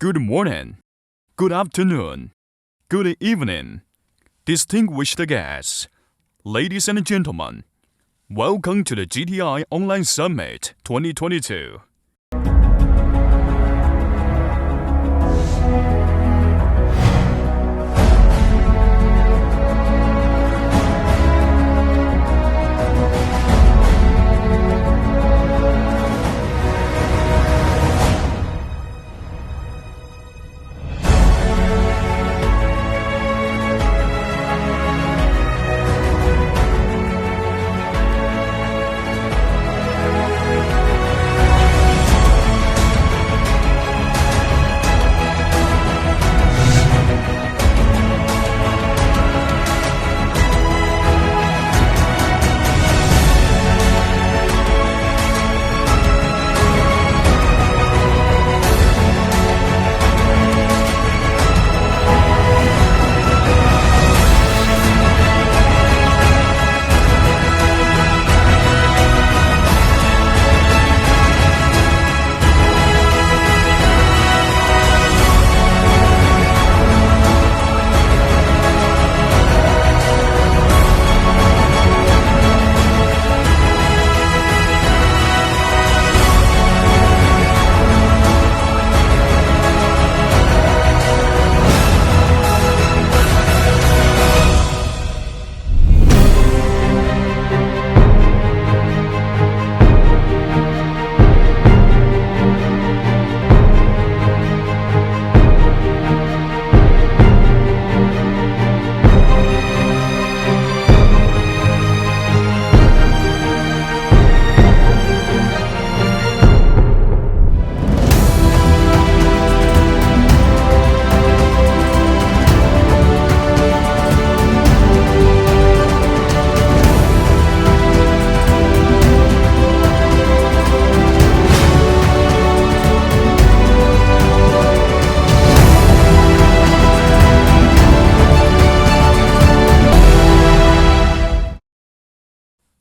Good morning, good afternoon, good evening, distinguished guests, ladies and gentlemen. Welcome to the GTI Online Summit 2022.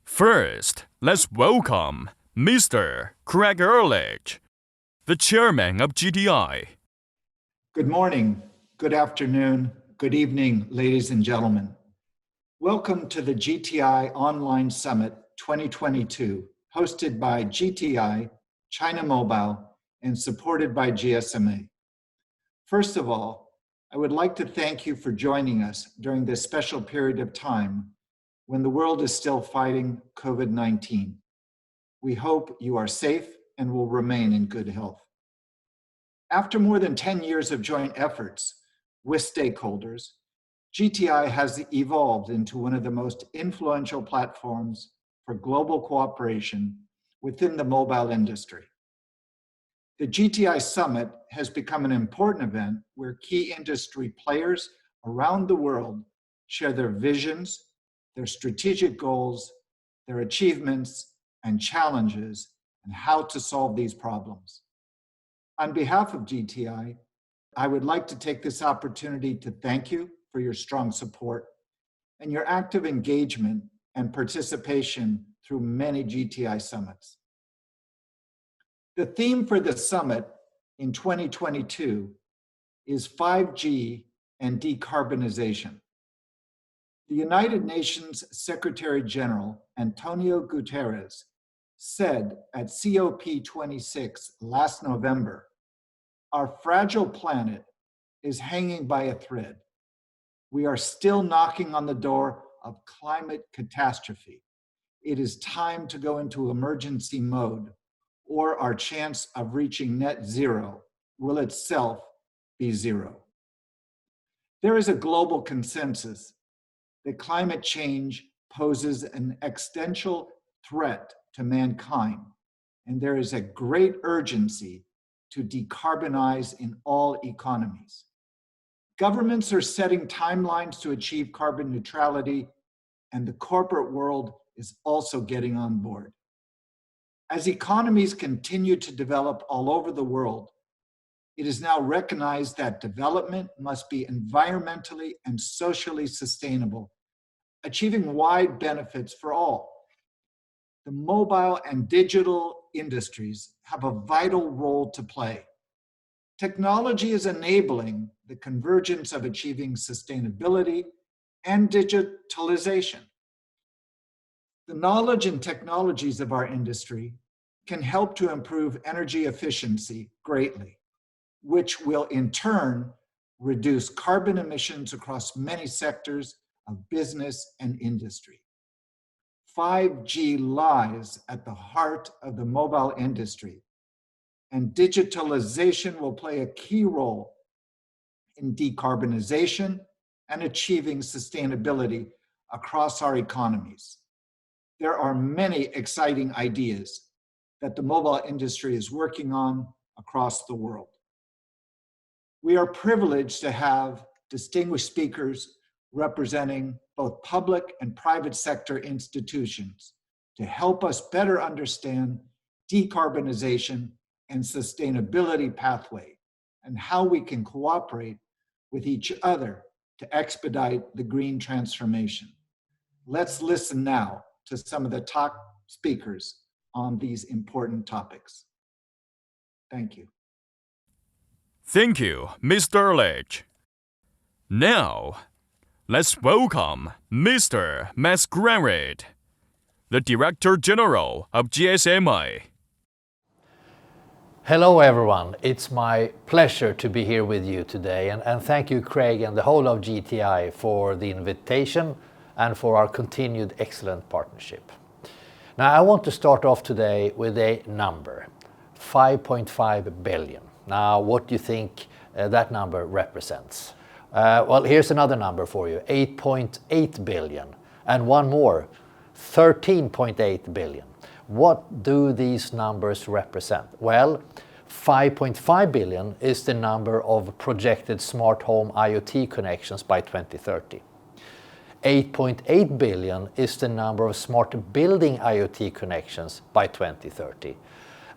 First, let's welcome Mr. Craig Ehrlich, the chairman of GTI. Good morning, good afternoon, good evening, ladies and gentlemen. Welcome to the GTI Online Summit 2022, hosted by GTI, China Mobile, and supported by GSMA. First of all, I would like to thank you for joining us during this special period of time when the world is still fighting COVID-19. We hope you are safe and will remain in good health. After more than 10 years of joint efforts with stakeholders, GTI has evolved into one of the most influential platforms for global cooperation within the mobile industry. The GTI Summit has become an important event where key industry players around the world share their visions, their strategic goals, their achievements and challenges, and how to solve these problems. On behalf of GTI, I would like to take this opportunity to thank you for your strong support and your active engagement and participation through many GTI summits. The theme for the summit in 2022 is 5G and decarbonization. The United Nations Secretary General Antonio Guterres said at COP26 last November, "Our fragile planet is hanging by a thread. We are still knocking on the door of climate catastrophe. It is time to go into emergency mode, or our chance of reaching net zero will itself be zero." There is a global consensus that climate change poses an existential threat to mankind, and there is a great urgency to decarbonize in all economies. Governments are setting timelines to achieve carbon neutrality, and the corporate world is also getting on board. As economies continue to develop all over the world, it is now recognized that development must be environmentally and socially sustainable, achieving wide benefits for all. The mobile and digital industries have a vital role to play. Technology is enabling the convergence of achieving sustainability and digitalization. The knowledge and technologies of our industry can help to improve energy efficiency greatly, which will in turn reduce carbon emissions across many sectors of business and industry. 5G lies at the heart of the mobile industry, and digitalization will play a key role in decarbonization and achieving sustainability across our economies. There are many exciting ideas that the mobile industry is working on across the world. We are privileged to have distinguished speakers representing both public and private sector institutions to help us better understand decarbonization and sustainability pathway and how we can cooperate with each other to expedite the green transformation. Let's listen now to some of the top speakers on these important topics. Thank you. Thank you, Mr. Ledge. Now, let's welcome Mr. Masquerade, the Director General of GSMA. Hello everyone, it's my pleasure to be here with you today and thank you Craig and the whole of GTI for the invitation and for our continued excellent partnership. Now I want to start off today with a number, 5.5 billion. Now what do you think that number represents? Well, here's another number for you, 8.8 billion, and one more, 13.8 billion. What do these numbers represent? Well, 5.5 billion is the number of projected smart home IoT connections by 2030. 8.8 billion is the number of smart building IoT connections by 2030.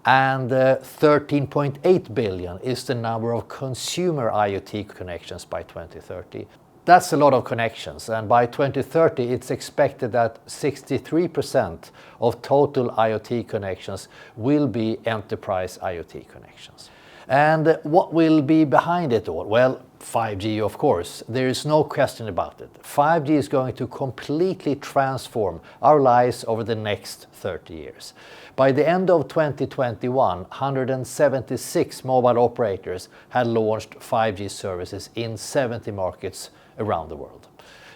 And 13.8 billion is the number of consumer IoT connections by 2030. That's a lot of connections, and by 2030 it's expected that 63% of total IoT connections will be enterprise IoT connections. And what will be behind it all? Well, 5G of course, there is no question about it. 5G is going to completely transform our lives over the next 30 years. By the end of 2021, 176 mobile operators had launched 5G services in 70 markets around the world.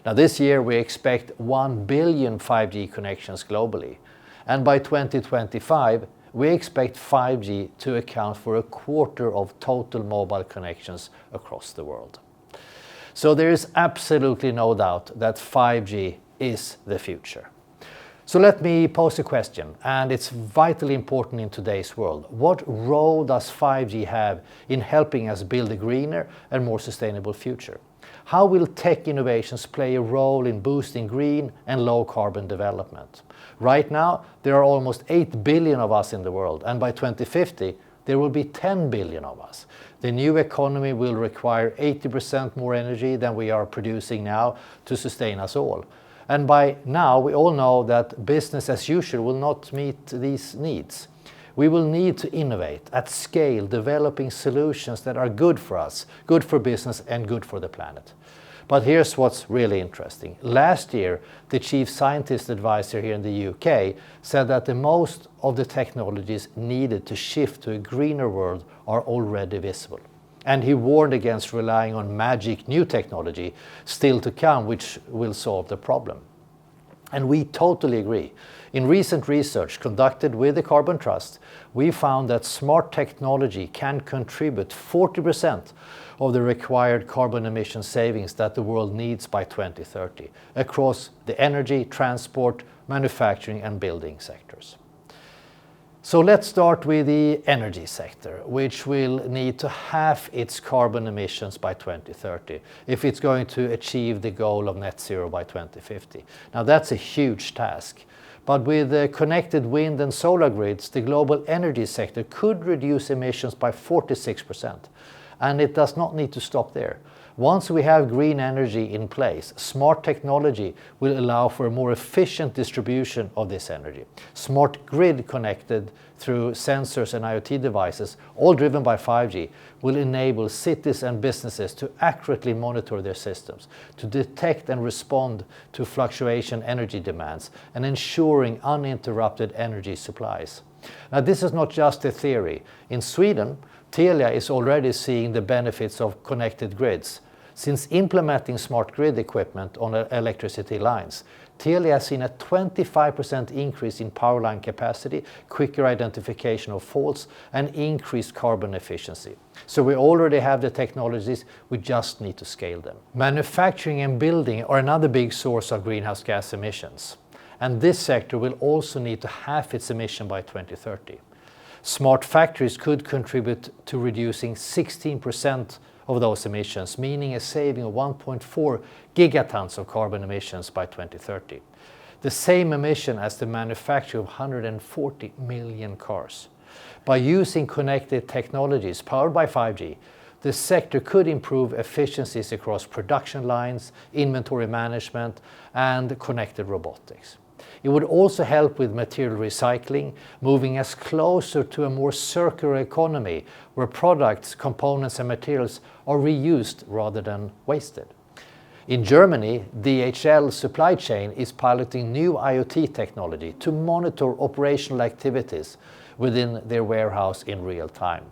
Now this year we expect 1 billion 5G connections globally, and by 2025 we expect 5G to account for a quarter of total mobile connections across the world. So there is absolutely no doubt that 5G is the future. So let me pose a question, and it's vitally important in today's world. What role does 5G have in helping us build a greener and more sustainable future? How will tech innovations play a role in boosting green and low carbon development? Right now, there are almost 8 billion of us in the world, and by 2050, there will be 10 billion of us. The new economy will require 80% more energy than we are producing now to sustain us all. And by now, we all know that business as usual will not meet these needs. We will need to innovate at scale, developing solutions that are good for us, good for business and good for the planet. But here's what's really interesting. Last year, the chief scientist advisor here in the UK said that the most of the technologies needed to shift to a greener world are already visible. And he warned against relying on magic new technology still to come, which will solve the problem. And we totally agree. In recent research conducted with the Carbon Trust, we found that smart technology can contribute 40% of the required carbon emission savings that the world needs by 2030 across the energy, transport, manufacturing and building sectors. So let's start with the energy sector, which will need to halve its carbon emissions by 2030 if it's going to achieve the goal of net zero by 2050. Now that's a huge task. But with connected wind and solar grids, the global energy sector could reduce emissions by 46%. And it does not need to stop there. Once we have green energy in place, smart technology will allow for a more efficient distribution of this energy. Smart grid connected through sensors and IoT devices, all driven by 5G, will enable cities and businesses to accurately monitor their systems, to detect and respond to fluctuation energy demands, and ensuring uninterrupted energy supplies. Now, this is not just a theory. In Sweden, Telia is already seeing the benefits of connected grids. Since implementing smart grid equipment on electricity lines, Telia has seen a 25% increase in power line capacity, quicker identification of faults, and increased carbon efficiency. So we already have the technologies, we just need to scale them. Manufacturing and building are another big source of greenhouse gas emissions. And this sector will also need to halve its emission by 2030. Smart factories could contribute to reducing 16% of those emissions, meaning a saving of 1.4 gigatons of carbon emissions by 2030. The same emission as the manufacture of 140 million cars. By using connected technologies powered by 5G, the sector could improve efficiencies across production lines, inventory management, and connected robotics. It would also help with material recycling, moving us closer to a more circular economy where products, components, and materials are reused rather than wasted. In Germany, DHL Supply Chain is piloting new IoT technology to monitor operational activities within their warehouse in real time.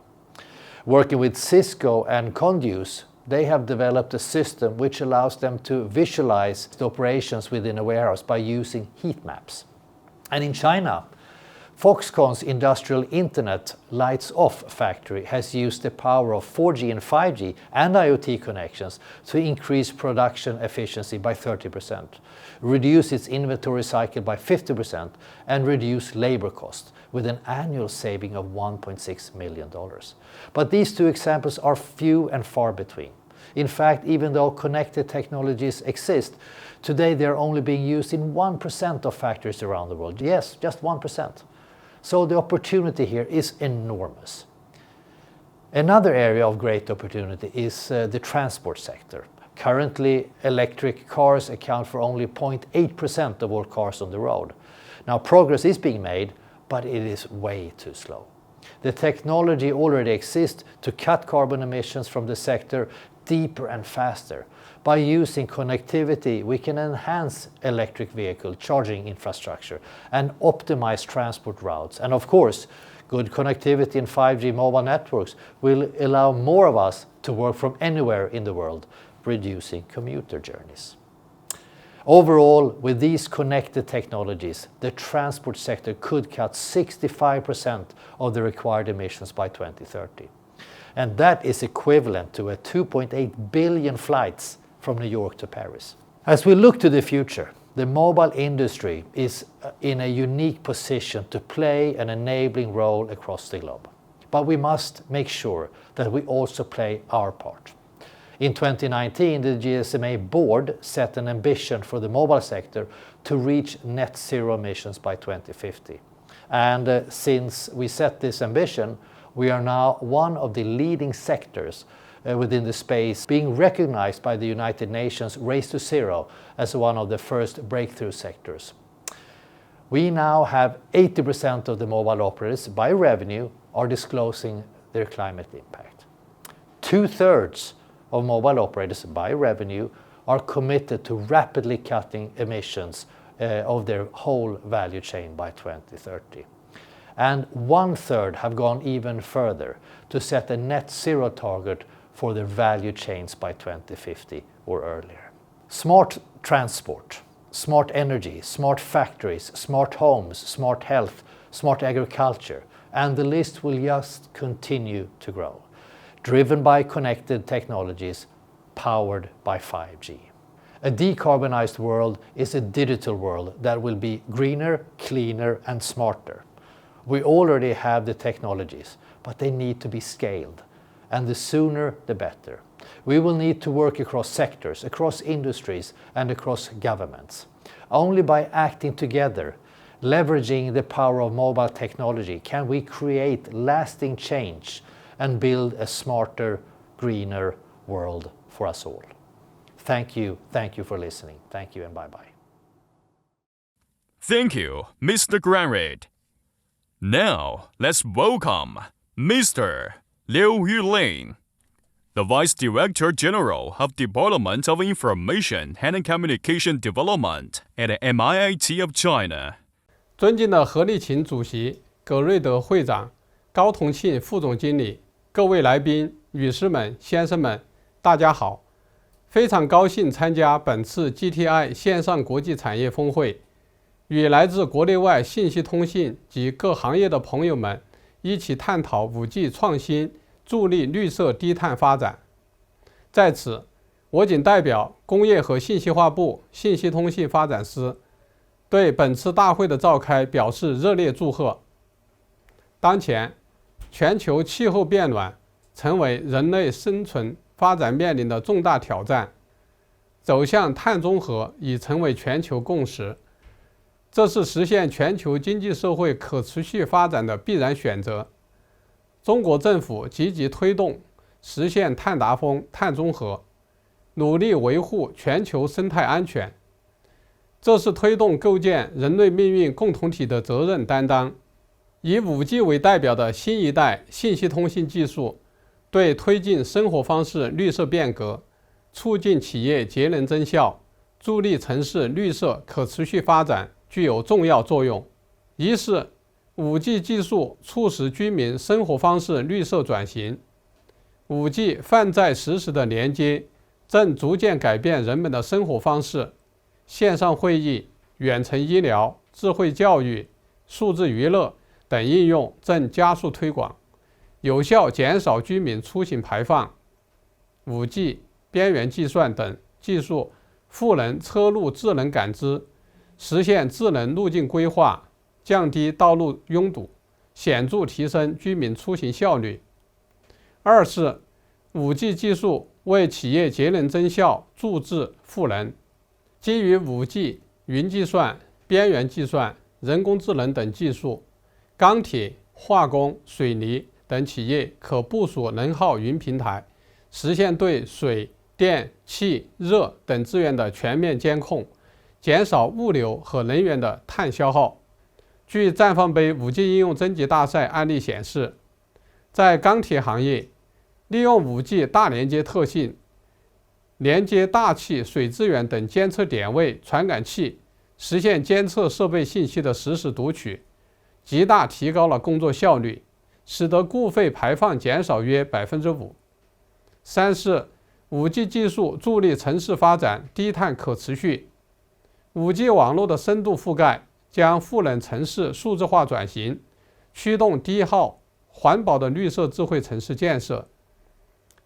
Working with Cisco and Conduce, they have developed a system which allows them to visualize the operations within a warehouse by using heat maps. And in China, Foxconn's industrial internet lights-off factory has used the power of 4G and 5G and IoT connections to increase production efficiency by 30%, reduce its inventory cycle by 50%, and reduce labor costs with an annual saving of $1.6 million. But these two examples are few and far between. In fact, even though connected technologies exist, today they are only being used in 1% of factories around the world. Yes, just 1%. So the opportunity here is enormous. Another area of great opportunity is the transport sector. Currently, electric cars account for only 0.8% of all cars on the road. Now, progress is being made, but it is way too slow. The technology already exists to cut carbon emissions from the sector deeper and faster. By using connectivity, we can enhance electric vehicle charging infrastructure and optimize transport routes. And of course, good connectivity in 5G mobile networks will allow more of us to work from anywhere in the world, reducing commuter journeys. Overall, with these connected technologies, the transport sector could cut 65% of the required emissions by 2030. And that is equivalent to a 2.8 billion flights from New York to Paris. As we look to the future, the mobile industry is in a unique position to play an enabling role across the globe. But we must make sure that we also play our part. In 2019, the GSMA board set an ambition for the mobile sector to reach net zero emissions by 2050. And since we set this ambition, we are now one of the leading sectors within the space, being recognized by the United Nations Race to Zero as one of the first breakthrough sectors. We now have 80% of the mobile operators by revenue are disclosing their climate impact. 2/3 of mobile operators by revenue are committed to rapidly cutting emissions of their whole value chain by 2030. And 1/3 have gone even further to set a net zero target for their value chains by 2050 or earlier. Smart transport, smart energy, smart factories, smart homes, smart health, smart agriculture, and the list will just continue to grow, driven by connected technologies powered by 5G. A decarbonized world is a digital world that will be greener, cleaner, and smarter. We already have the technologies, but they need to be scaled, and the sooner the better. We will need to work across sectors, across industries, and across governments. Only by acting together, leveraging the power of mobile technology, can we create lasting change and build a smarter, greener world for us all. Thank you for listening. Thank you and bye-bye. Thank you, Mr. Granryd. Now, let's welcome Mr. Liu Yulin, the Vice Director General of Department of Information and Communication Development at MIIT of China. 尊敬的何立琴主席、葛瑞德会长、高同庆副总经理、各位来宾、女士们、先生们，大家好！非常高兴参加本次 GTI 线上国际产业峰会，与来自国内外信息通信及各行业的朋友们一起探讨 5G 创新，助力绿色低碳发展。在此，我谨代表工业和信息化部信息通信发展司，对本次大会的召开表示热烈祝贺。当前，全球气候变暖成为人类生存发展面临的重大挑战，走向碳中和已成为全球共识，这是实现全球经济社会可持续发展的必然选择。中国政府积极推动实现碳达峰、碳中和，努力维护全球生态安全，这是推动构建人类命运共同体的责任担当。以 5G 为代表的新一代信息通信技术，对推进生活方式绿色变革、促进企业节能增效、助力城市绿色可持续发展具有重要作用。一是 5G 技术促使居民生活方式绿色转型。5G 泛在实时的连接，正逐渐改变人们的生活方式。线上会议、远程医疗、智慧教育、数字娱乐等应用正加速推广，有效减少居民出行排放。5G、边缘计算等技术赋能车路智能感知，实现智能路径规划，降低道路拥堵，显著提升居民出行效率。二是 5G 技术为企业节能增效注智赋能。基于 5G、云计算、边缘计算、人工智能等技术，钢铁、化工、水泥等企业可部署能耗云平台，实现对水、电、气、热等资源的全面监控，减少物流和能源的碳消耗。据绽放杯 5G 应用征集大赛案例显示，在钢铁行业，利用 5G 大连接特性，连接大气、水资源等监测点位传感器，实现监测设备信息的实时读取，极大提高了工作效率，使得固废排放减少约 5%。三是 5G 技术助力城市发展低碳可持续。5G 网络的深度覆盖将赋能城市数字化转型，驱动低耗、环保的绿色智慧城市建设。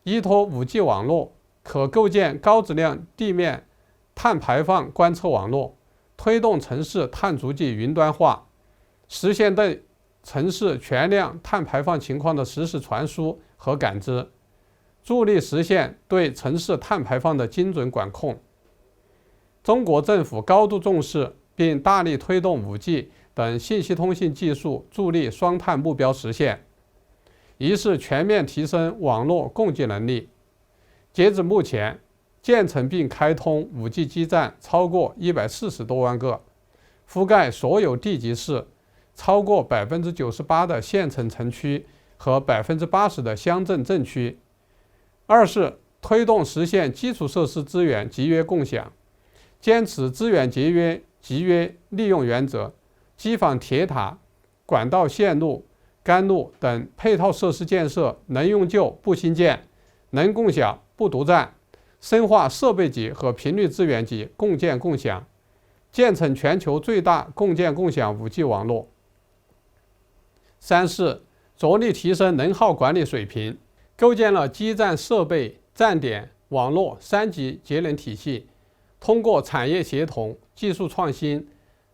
依托 5G 网络，可构建高质量地面碳排放观测网络，推动城市碳足迹云端化，实现对城市全量碳排放情况的实时传输和感知，助力实现对城市碳排放的精准管控。中国政府高度重视并大力推动 5G 等信息通信技术，助力双碳目标实现。一是全面提升网络供给能力。截至目前，建成并开通 5G 基站超过140多万个，覆盖所有地级市，超过 98% 的县城城区和 80% 的乡镇镇区。二是推动实现基础设施资源集约共享，坚持资源节约、集约利用原则，机房铁塔、管道线路、干路等配套设施建设能用就不新建，能共享不独占，深化设备级和频率资源级共建共享，建成全球最大共建共享 5G 网络。三是着力提升能耗管理水平，构建了基站设备、站点、网络3级节能体系，通过产业协同、技术创新、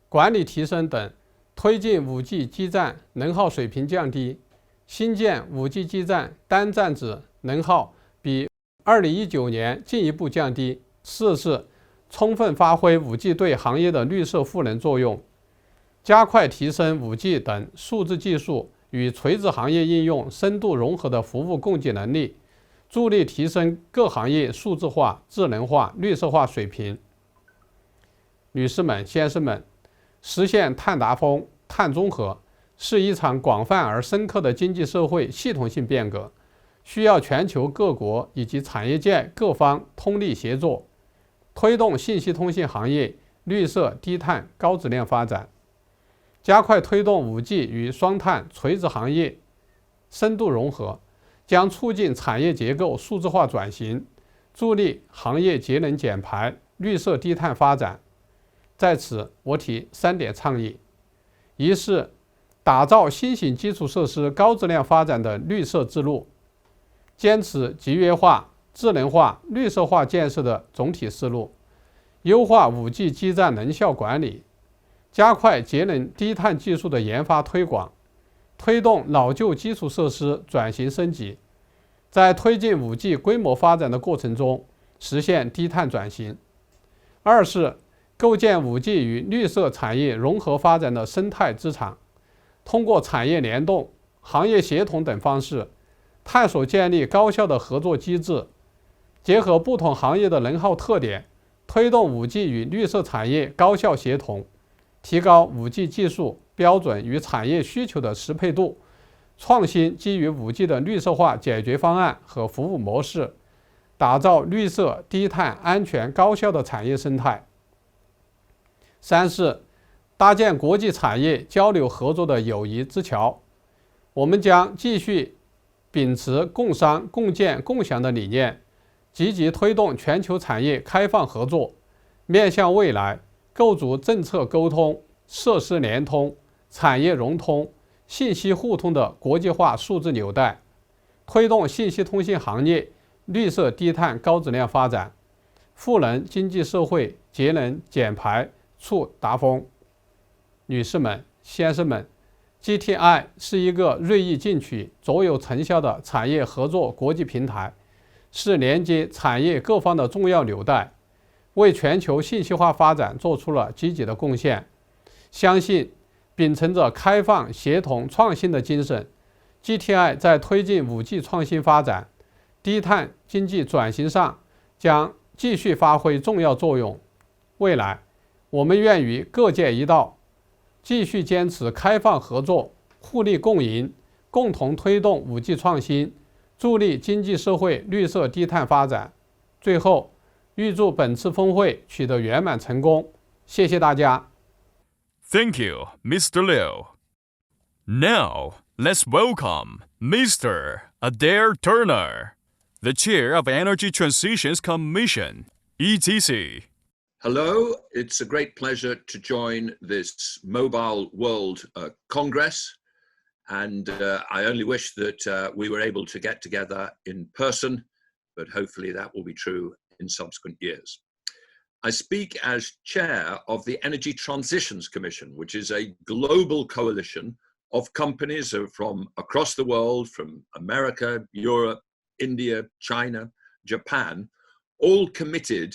管理提升等，推进 5G 基站能耗水平降低，新建 5G 基站单站址能耗比2019年进一步降低。四是充分发挥 5G 对行业的绿色赋能作用，加快提升 5G 等数字技术与垂直行业应用深度融合的服务供给能力，助力提升各行业数字化、智能化、绿色化水平。女士们、先生们，实现碳达峰、碳中和是一场广泛而深刻的经济社会系统性变革，需要全球各国以及产业界各方通力协作，推动信息通信行业绿色、低碳、高质量发展，加快推动 5G 与双碳垂直行业深度融合，将促进产业结构数字化转型，助力行业节能减排、绿色低碳发展。在此，我提3点倡议：一是打造新型基础设施高质量发展的绿色之路，坚持集约化、智能化、绿色化建设的总体思路，优化 5G 基站能效管理，加快节能低碳技术的研发推广，推动老旧基础设施转型升级，在推进 5G 规模发展的过程中实现低碳转型。二是构建 5G 与绿色产业融合发展的生态资产，通过产业联动、行业协同等方式，探索建立高效的合作机制，结合不同行业的能耗特点，推动 5G 与绿色产业高效协同，提高 5G 技术标准与产业需求的适配度，创新基于 5G 的绿色化解决方案和服务模式，打造绿色、低碳、安全、高效的产业生态。三是搭建国际产业交流合作的友谊之桥，我们将继续秉持共商、共建、共享的理念，积极推动全球产业开放合作，面向未来，构筑政策沟通、设施联通、产业融通、信息互通的国际化数字纽带，推动信息通信行业绿色低碳高质量发展，赋能经济社会节能减排促达峰。女士们、先生们， GTI 是一个锐意进取、卓有成效的产业合作国际平台，是连接产业各方的重要纽带，为全球信息化发展做出了积极的贡献。相信秉承着开放、协同、创新的精神， GTI 在推进 5G 创新发展、低碳经济转型上将继续发挥重要作用。未来，我们愿与各界一道，继续坚持开放合作、互利共赢，共同推动 5G 创新，助力经济社会绿色低碳发展。最后，预祝本次峰会取得圆满成功。谢谢大家。Thank you, Mr. Liu. Now, let's welcome Mr. Adair Turner, the Chair of Energy Transitions Commission, ETC. Hello, it's a great pleasure to join this Mobile World Congress, and I only wish that we were able to get together in person, but hopefully that will be true in subsequent years. I speak as chair of the Energy Transitions Commission, which is a global coalition of companies from across the world, from America, Europe, India, China, Japan, all committed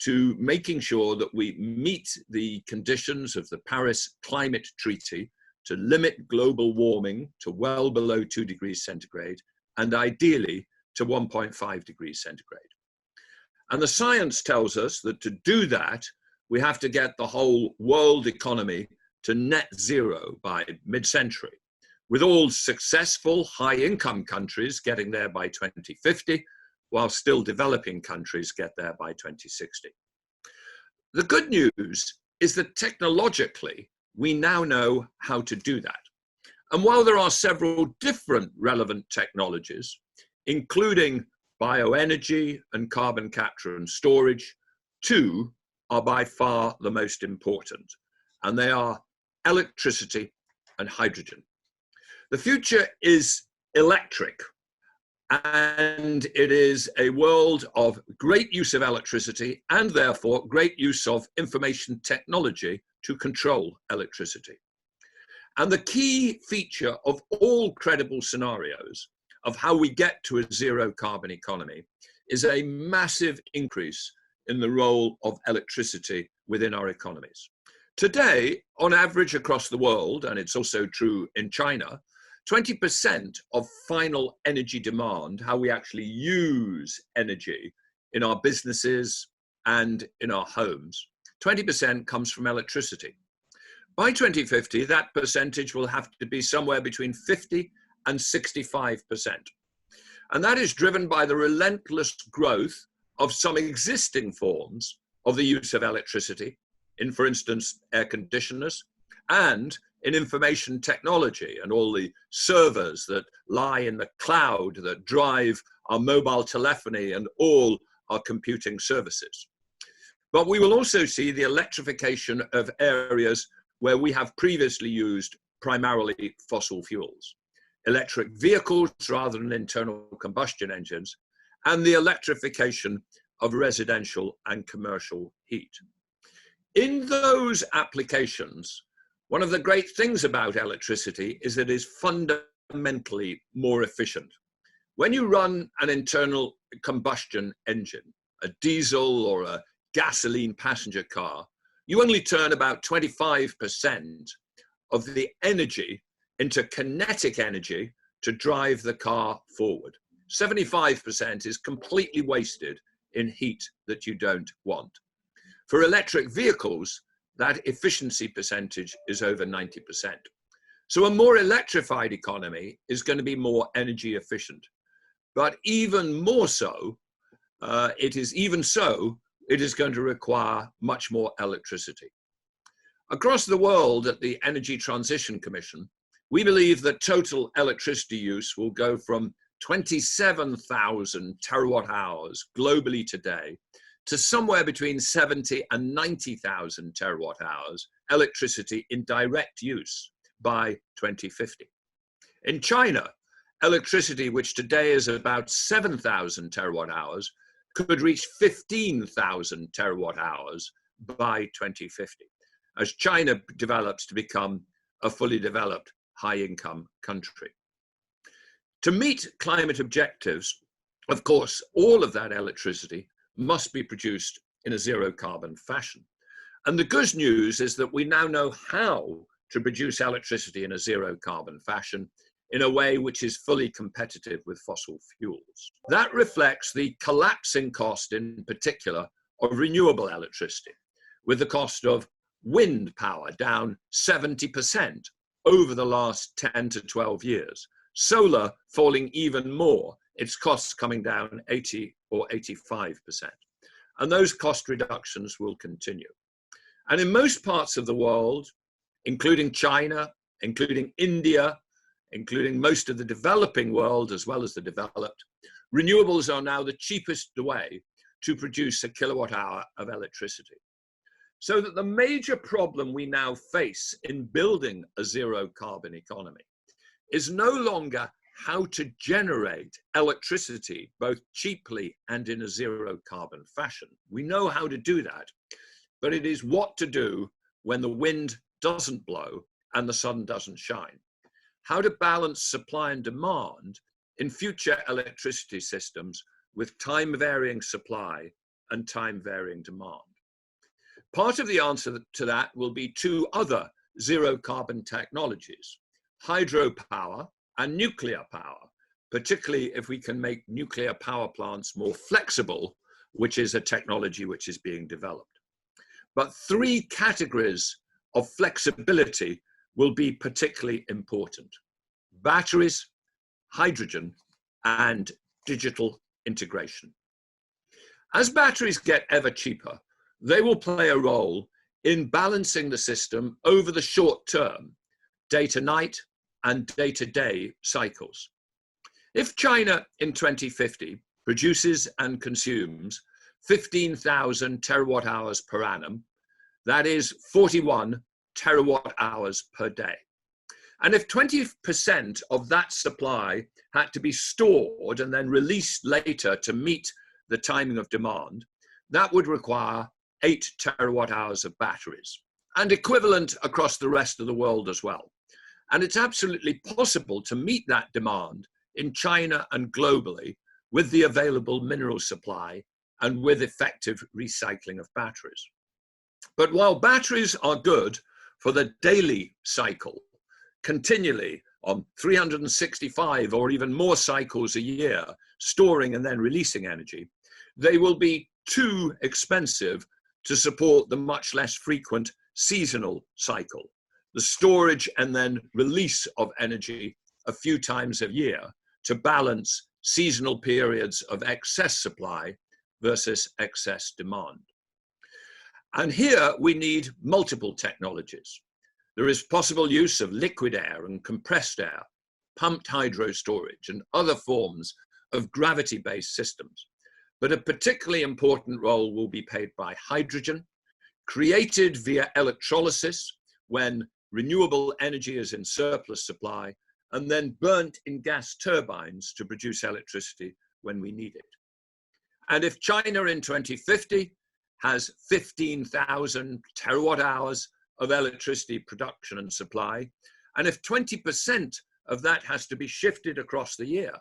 to making sure that we meet the conditions of the Paris Climate Treaty to limit global warming to well below 2 degrees centigrade, and ideally to 1.5 degrees centigrade. And the science tells us that to do that, we have to get the whole world economy to net zero by mid-century, with all successful high-income countries getting there by 2050, while still developing countries get there by 2060. The good news is that technologically, we now know how to do that. And while there are several different relevant technologies, including bioenergy and carbon capture and storage, two are by far the most important, and they are electricity and hydrogen. The future is electric, and it is a world of great use of electricity and therefore great use of information technology to control electricity. And the key feature of all credible scenarios of how we get to a zero carbon economy is a massive increase in the role of electricity within our economies. Today, on average across the world, and it's also true in China, 20% of final energy demand, how we actually use energy in our businesses and in our homes, 20% comes from electricity. By 2050, that percentage will have to be somewhere between 50 and 65%. And that is driven by the relentless growth of some existing forms of the use of electricity in, for instance, air conditioners, and in information technology and all the servers that lie in the cloud that drive our mobile telephony and all our computing services. But we will also see the electrification of areas where we have previously used primarily fossil fuels, electric vehicles rather than internal combustion engines, and the electrification of residential and commercial heat. In those applications, one of the great things about electricity is that it is fundamentally more efficient. When you run an internal combustion engine, a diesel or a gasoline passenger car, you only turn about 25% of the energy into kinetic energy to drive the car forward. 75% is completely wasted in heat that you don't want. For electric vehicles, that efficiency percentage is over 90%. So a more electrified economy is going to be more energy efficient. But even more so, it is going to require much more electricity. Across the world at the Energy Transition Commission, we believe that total electricity use will go from 27,000 terawatt hours globally today to somewhere between 70 and 90,000 terawatt hours electricity in direct use by 2050. In China, electricity, which today is about 7,000 terawatt hours, could reach 15,000 terawatt hours by 2050, as China develops to become a fully developed high-income country. To meet climate objectives, of course, all of that electricity must be produced in a zero-carbon fashion. And the good news is that we now know how to produce electricity in a zero-carbon fashion in a way which is fully competitive with fossil fuels. That reflects the collapsing cost, in particular, of renewable electricity, with the cost of wind power down 70% over the last 10 to 12 years. Solar falling even more, its costs coming down 80 or 85%. And those cost reductions will continue. And in most parts of the world, including China, including India, including most of the developing world as well as the developed, renewables are now the cheapest way to produce a kilowatt hour of electricity. So that the major problem we now face in building a zero carbon economy is no longer how to generate electricity both cheaply and in a zero carbon fashion. We know how to do that, but it is what to do when the wind doesn't blow and the sun doesn't shine. How to balance supply and demand in future electricity systems with time-varying supply and time-varying demand. Part of the answer to that will be two other zero-carbon technologies, hydropower and nuclear power, particularly if we can make nuclear power plants more flexible, which is a technology which is being developed. But three categories of flexibility will be particularly important: batteries, hydrogen, and digital integration. As batteries get ever cheaper, they will play a role in balancing the system over the short term, day to night and day to day cycles. If China in 2050 produces and consumes 15,000 terawatt hours per annum, that is 41 terawatt hours per day. And if 20% of that supply had to be stored and then released later to meet the timing of demand, that would require 8 terawatt hours of batteries, and equivalent across the rest of the world as well. And it's absolutely possible to meet that demand in China and globally with the available mineral supply and with effective recycling of batteries. But while batteries are good for the daily cycle, continually on 365 or even more cycles a year, storing and then releasing energy, they will be too expensive to support the much less frequent seasonal cycle, the storage and then release of energy a few times a year to balance seasonal periods of excess supply versus excess demand. And here we need multiple technologies. There is possible use of liquid air and compressed air, pumped hydro storage, and other forms of gravity-based systems. But a particularly important role will be played by hydrogen, created via electrolysis when renewable energy is in surplus supply, and then burnt in gas turbines to produce electricity when we need it. And if China in 2050 has 15,000 terawatt hours of electricity production and supply, and if 20% of that has to be shifted across the year,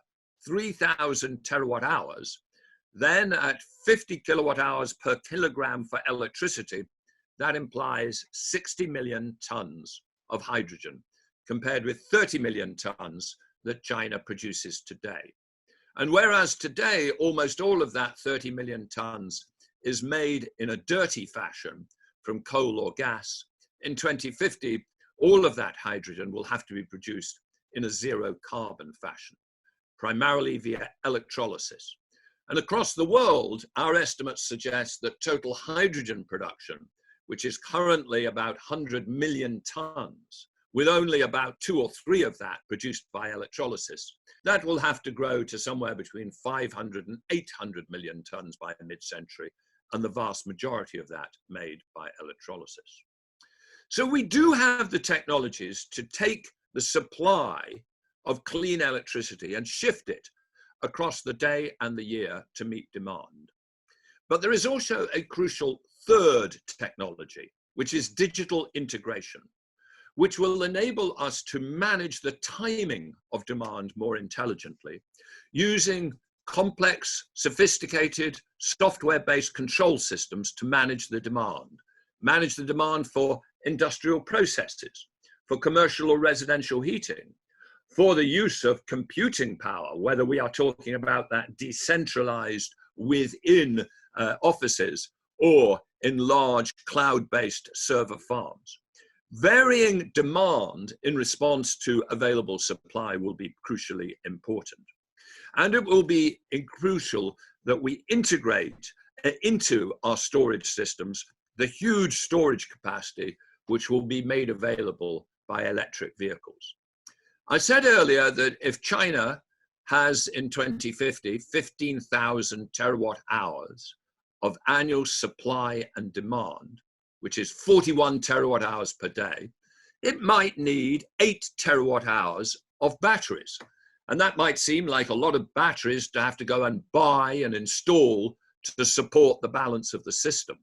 3,000 terawatt hours, then at 50 kilowatt hours per kilogram for electricity, that implies 60 million tons of hydrogen, compared with 30 million tons that China produces today. And whereas today, almost all of that 30 million tons is made in a dirty fashion from coal or gas, in 2050, all of that hydrogen will have to be produced in a zero carbon fashion, primarily via electrolysis. And across the world, our estimates suggest that total hydrogen production, which is currently about 100 million tons, with only about 2 or 3 of that produced by electrolysis, that will have to grow to somewhere between 500 and 800 million tons by mid-century, and the vast majority of that made by electrolysis. So we do have the technologies to take the supply of clean electricity and shift it across the day and the year to meet demand. But there is also a crucial third technology, which is digital integration, which will enable us to manage the timing of demand more intelligently using complex, sophisticated, software-based control systems to manage the demand for industrial processes, for commercial or residential heating, for the use of computing power, whether we are talking about that decentralized within offices or in large cloud-based server farms. Varying demand in response to available supply will be crucially important. And it will be crucial that we integrate into our storage systems the huge storage capacity which will be made available by electric vehicles. I said earlier that if China has in 2050 15,000 terawatt hours of annual supply and demand, which is 41 terawatt hours per day, it might need 8 terawatt hours of batteries. And that might seem like a lot of batteries to have to go and buy and install to support the balance of the system.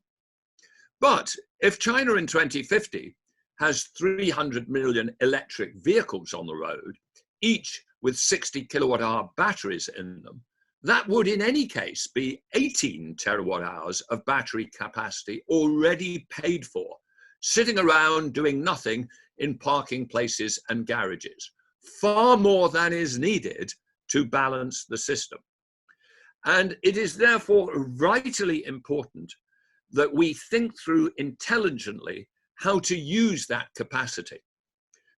But if China in 2050 has 300 million electric vehicles on the road, each with 60 kilowatt hour batteries in them, that would in any case be 18 terawatt hours of battery capacity already paid for, sitting around doing nothing in parking places and garages, far more than is needed to balance the system. And it is therefore vitally important that we think through intelligently how to use that capacity.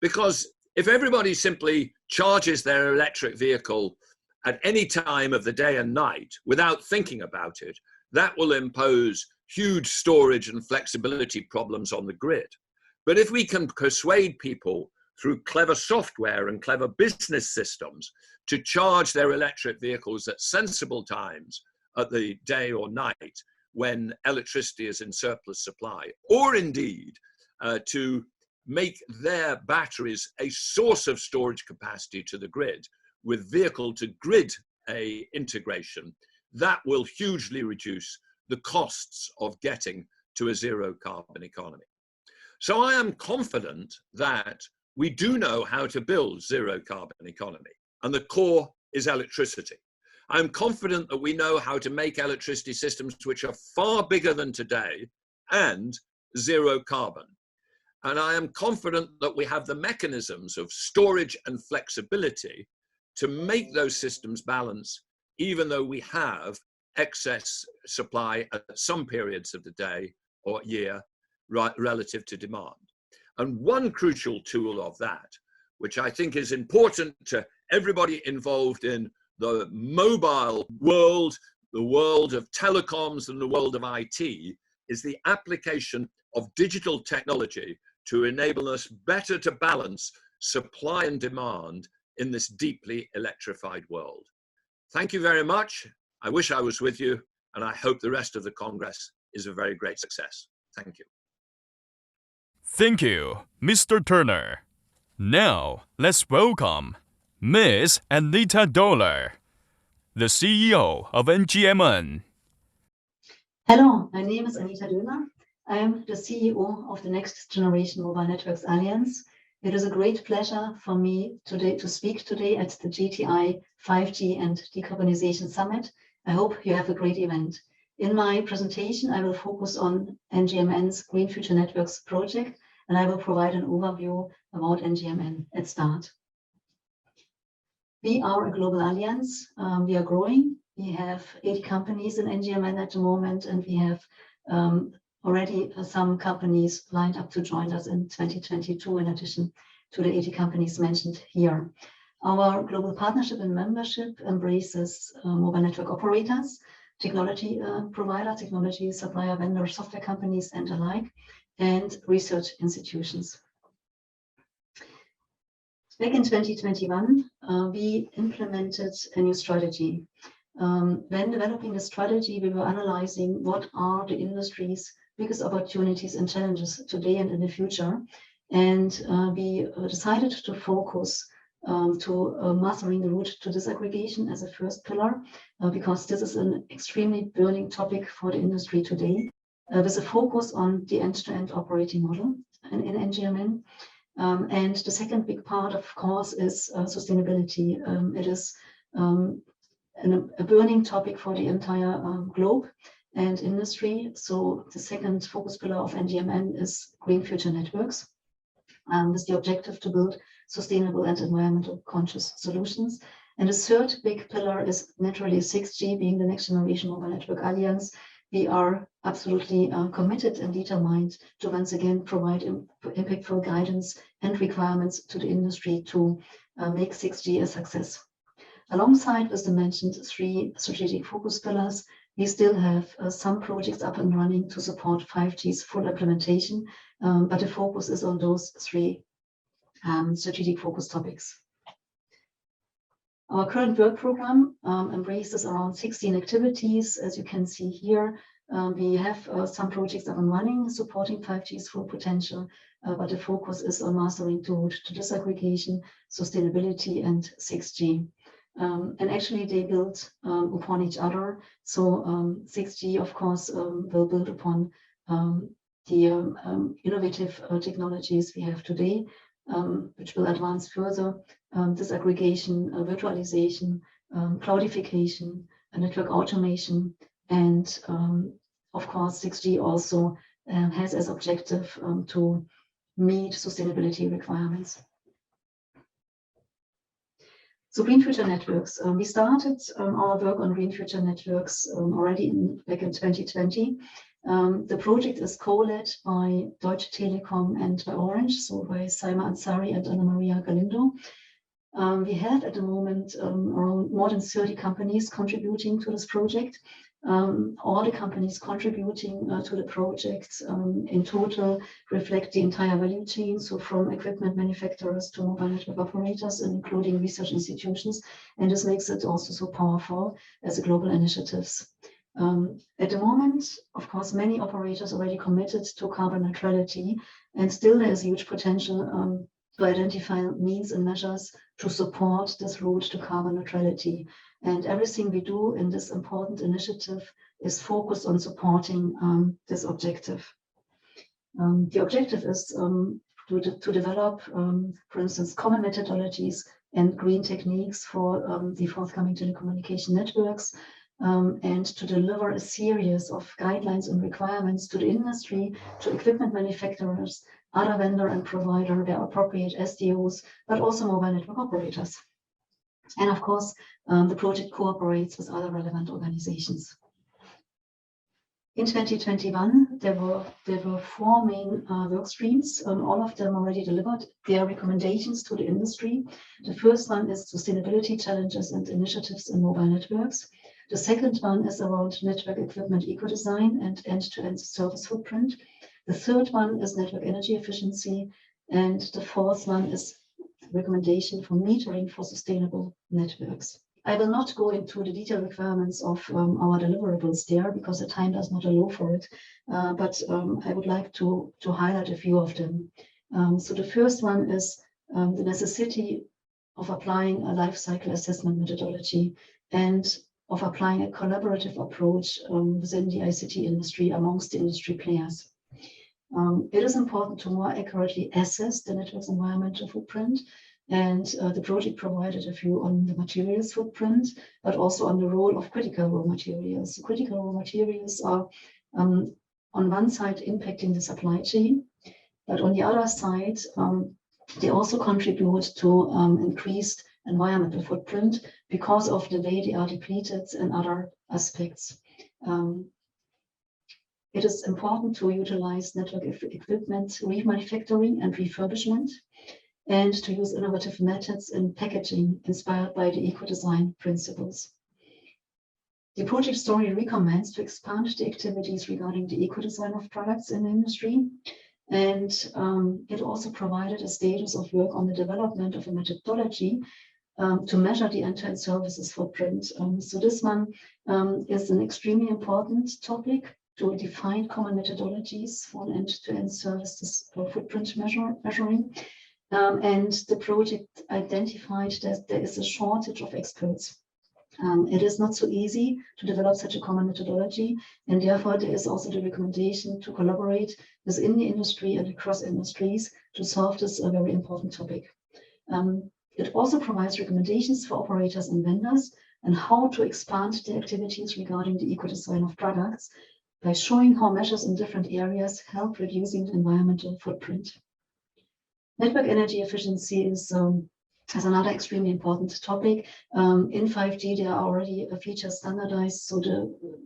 Because if everybody simply charges their electric vehicle at any time of the day and night without thinking about it, that will impose huge storage and flexibility problems on the grid. But if we can persuade people through clever software and clever business systems to charge their electric vehicles at sensible times at the day or night when electricity is in surplus supply, or indeed to make their batteries a source of storage capacity to the grid with vehicle to grid integration, that will hugely reduce the costs of getting to a zero carbon economy. So I am confident that we do know how to build zero carbon economy, and the core is electricity. I'm confident that we know how to make electricity systems which are far bigger than today and zero carbon. And I am confident that we have the mechanisms of storage and flexibility to make those systems balance, even though we have excess supply at some periods of the day or year relative to demand. And one crucial tool of that, which I think is important to everybody involved in the mobile world, the world of telecoms and the world of IT, is the application of digital technology to enable us better to balance supply and demand in this deeply electrified world. Thank you very much. I wish I was with you, and I hope the rest of the Congress is a very great success. Thank you. Thank you, Mr. Turner. Now, let's welcome Ms. Anita Dollar, the CEO of NGMN. Hello, my name is Anita Döhler. I am the CEO of the Next Generation Mobile Networks Alliance. It is a great pleasure for me today to speak today at the GTI 5G and Decarbonization Summit. I hope you have a great event. In my presentation, I will focus on NGMN's Green Future Networks project, and I will provide an overview about NGMN at start. We are a global alliance. We are growing. We have 80 companies in NGMN at the moment, and we have already some companies lined up to join us in 2022, in addition to the 80 companies mentioned here. Our global partnership and membership embraces mobile network operators, technology provider, technology supplier, vendor, software companies, and alike, and research institutions. Back in 2021, we implemented a new strategy. When developing the strategy, we were analyzing what are the industry's biggest opportunities and challenges today and in the future. And we decided to focus to mastering the route to disaggregation as a first pillar, because this is an extremely burning topic for the industry today, with a focus on the end-to-end operating model in NGMN. And the second big part, of course, is sustainability. It is a burning topic for the entire globe and industry. So the second focus pillar of NGMN is Green Future Networks, with the objective to build sustainable and environmental conscious solutions. And the third big pillar is naturally 6G, being the Next Generation Mobile Network Alliance. We are absolutely committed and determined to once again provide impactful guidance and requirements to the industry to make 6G a success. Alongside with the mentioned three strategic focus pillars, we still have some projects up and running to support 5G's full implementation, but the focus is on those three strategic focus topics. Our current work program embraces around 16 activities. As you can see here, we have some projects up and running supporting 5G's full potential, but the focus is on mastering the route to disaggregation, sustainability, and 6G. And actually they build upon each other. So 6G, of course, will build upon the innovative technologies we have today, which will advance further disaggregation, virtualization, cloudification, network automation, and of course 6G also has as objective to meet sustainability requirements. So Green Future Networks, we started our work on Green Future Networks already back in 2020. The project is co-led by Deutsche Telekom and by Orange, so by Saima Ansari and Anna Maria Galindo. We have at the moment around more than 30 companies contributing to this project. All the companies contributing to the project in total reflect the entire value chain, so from equipment manufacturers to mobile network operators, including research institutions, and this makes it also so powerful as a global initiatives. At the moment, of course, many operators already committed to carbon neutrality, and still there is huge potential to identify means and measures to support this route to carbon neutrality. And everything we do in this important initiative is focused on supporting this objective. The objective is to develop, for instance, common methodologies and green techniques for the forthcoming telecommunication networks, and to deliver a series of guidelines and requirements to the industry, to equipment manufacturers, other vendor and provider, where appropriate SDOs, but also mobile network operators. And of course, the project cooperates with other relevant organizations. In 2021, there were 4 main work streams. All of them already delivered their recommendations to the industry. The first one is sustainability challenges and initiatives in mobile networks. The second one is around network equipment eco-design and end-to-end service footprint. The third one is network energy efficiency. And the fourth one is recommendation for metering for sustainable networks. I will not go into the detailed requirements of our deliverables there because the time does not allow for it, but I would like to highlight a few of them. So the first one is the necessity of applying a life cycle assessment methodology and of applying a collaborative approach within the ICT industry amongst the industry players. It is important to more accurately assess the network's environmental footprint, and the project provided a view on the materials footprint, but also on the role of critical raw materials. So critical raw materials are on one side impacting the supply chain, but on the other side, they also contribute to increased environmental footprint because of the way they are depleted and other aspects. It is important to utilize network equipment remanufacturing and refurbishment, and to use innovative methods in packaging inspired by the eco-design principles. The project story recommends to expand the activities regarding the eco-design of products in the industry, and it also provided a status of work on the development of a methodology to measure the end-to-end services footprint. So this one is an extremely important topic to define common methodologies for an end-to-end services footprint measuring. And the project identified that there is a shortage of experts. It is not so easy to develop such a common methodology, and therefore there is also the recommendation to collaborate within the industry and across industries to solve this very important topic. It also provides recommendations for operators and vendors and how to expand their activities regarding the eco-design of products by showing how measures in different areas help reducing the environmental footprint. Network energy efficiency is another extremely important topic. In 5G, there are already features standardized. So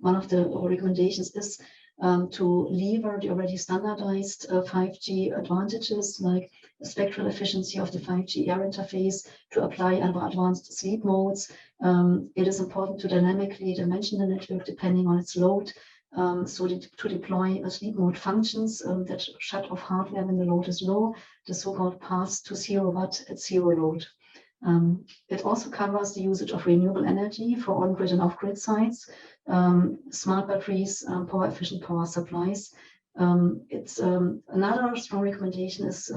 one of the recommendations is to lever the already standardized 5G advantages, like the spectral efficiency of the 5G air interface, to apply advanced sleep modes. It is important to dynamically dimension the network depending on its load. So to deploy sleep mode functions that shut off hardware when the load is low, the so-called path to 0 watt at 0 load. It also covers the usage of renewable energy for on-grid and off-grid sites, smart batteries, power-efficient power supplies. It's another strong recommendation is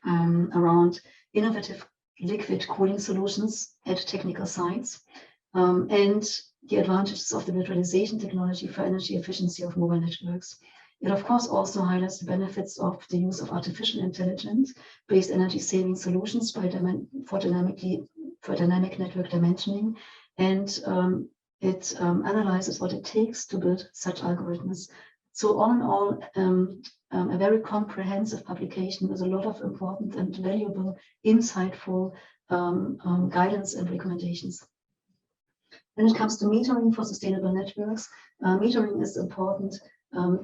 around innovative liquid cooling solutions at technical sites, and the advantages of the virtualization technology for energy efficiency of mobile networks. It, of course, also highlights the benefits of the use of artificial intelligence-based energy-saving solutions for dynamic network dimensioning, and it analyzes what it takes to build such algorithms. So all in all, a very comprehensive publication with a lot of important and valuable, insightful guidance and recommendations. When it comes to metering for sustainable networks, metering is important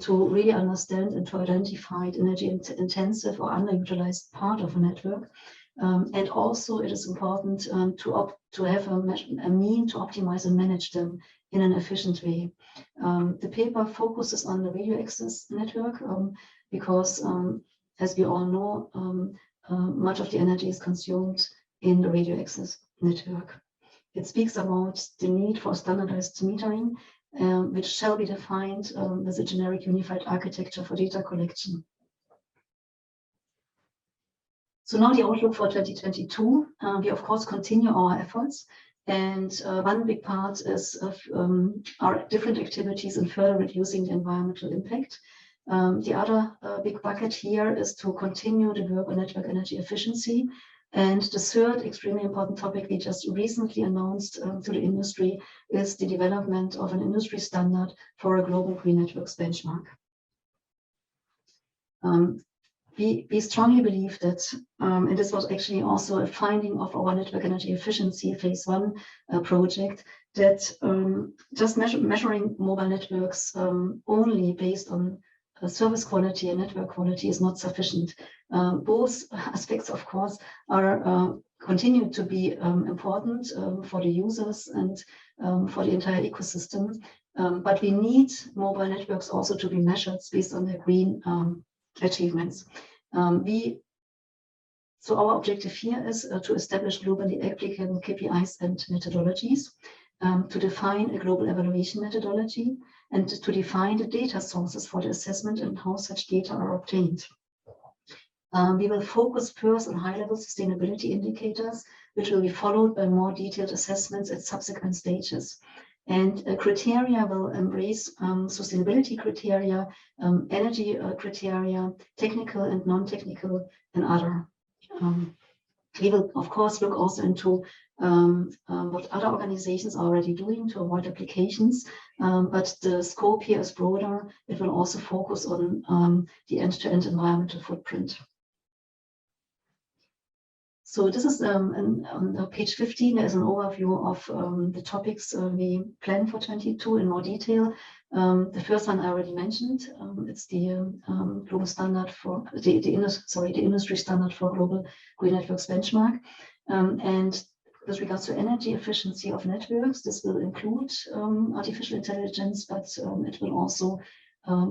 to really understand and to identify the energy-intensive or underutilized part of a network. And also it is important to have a mean to optimize and manage them in an efficient way. The paper focuses on the radio access network because, as we all know, much of the energy is consumed in the radio access network. It speaks about the need for standardized metering, which shall be defined with a generic unified architecture for data collection. So now the outlook for 2022, we of course continue our efforts, and one big part is of our different activities in further reducing the environmental impact. The other big bucket here is to continue the work on network energy efficiency. And the third extremely important topic we just recently announced to the industry is the development of an industry standard for a global green networks benchmark. we strongly believe that, and this was actually also a finding of our network energy efficiency phase 1 project, that just measuring mobile networks only based on service quality and network quality is not sufficient. Both aspects, of course, are continue to be important for the users and for the entire ecosystem. But we need mobile networks also to be measured based on their green achievements. So our objective here is to establish globally applicable KPIs and methodologies, to define a global evaluation methodology, and to define the data sources for the assessment and how such data are obtained. We will focus first on high-level sustainability indicators, which will be followed by more detailed assessments at subsequent stages. And criteria will embrace sustainability criteria, energy criteria, technical and non-technical, and other. We will, of course, look also into what other organizations are already doing to avoid applications, but the scope here is broader. It will also focus on the end-to-end environmental footprint. So this is on page 15, there's an overview of the topics we plan for 22 in more detail. The first one I already mentioned, it's the global standard for the industry standard for global green networks benchmark. And with regards to energy efficiency of networks, this will include artificial intelligence, but it will also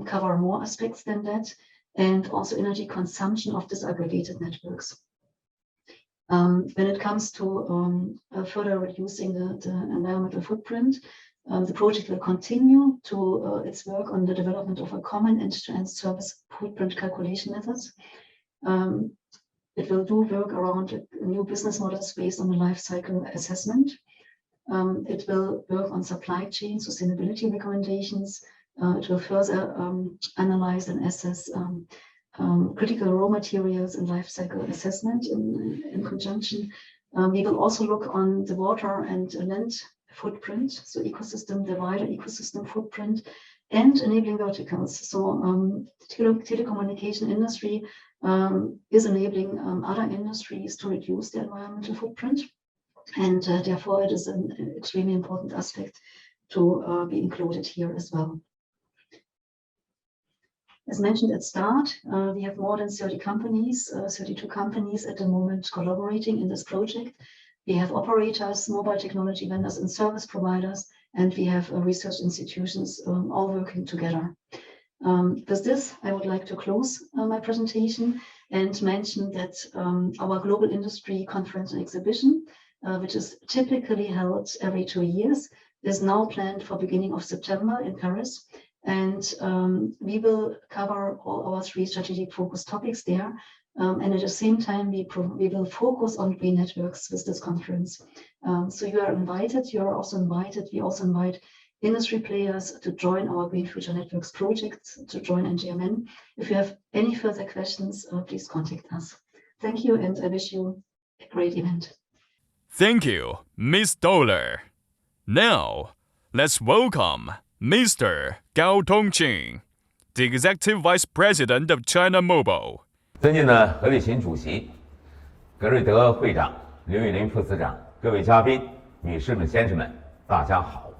cover more aspects than that, and also energy consumption of disaggregated networks. When it comes to further reducing the environmental footprint, the project will continue to its work on the development of a common end-to-end service footprint calculation methods. It will do work around new business models based on the life cycle assessment. It will work on supply chain sustainability recommendations. It will further analyze and assess critical raw materials and life cycle assessment in conjunction. We will also look on the water and land footprint, so ecosystem, the wider ecosystem footprint, and enabling verticals. So telecommunication industry is enabling other industries to reduce their environmental footprint, and therefore it is an extremely important aspect to be included here as well. As mentioned at start, we have more than 30 companies, 32 companies at the moment collaborating in this project. We have operators, mobile technology vendors, and service providers, and we have research institutions all working together. With this, I would like to close my presentation and mention that our global industry conference and exhibition, which is typically held every 2 years, is now planned for beginning of September in Paris. And we will cover all our 3 strategic focus topics there. And at the same time, we will focus on green networks with this conference. So you are invited, you are also invited. We also invite industry players to join our Green Future Networks project, to join NGMN. If you have any further questions, please contact us. Thank you, and I wish you a great event. Thank you, Ms. Doller. Now, let's welcome Mr. Gao Tongqing, the Executive Vice President of China Mobile. 尊敬的何立琴主席、格瑞德会长、刘玉林副司长、各位嘉宾、女士们、先生们，大家好！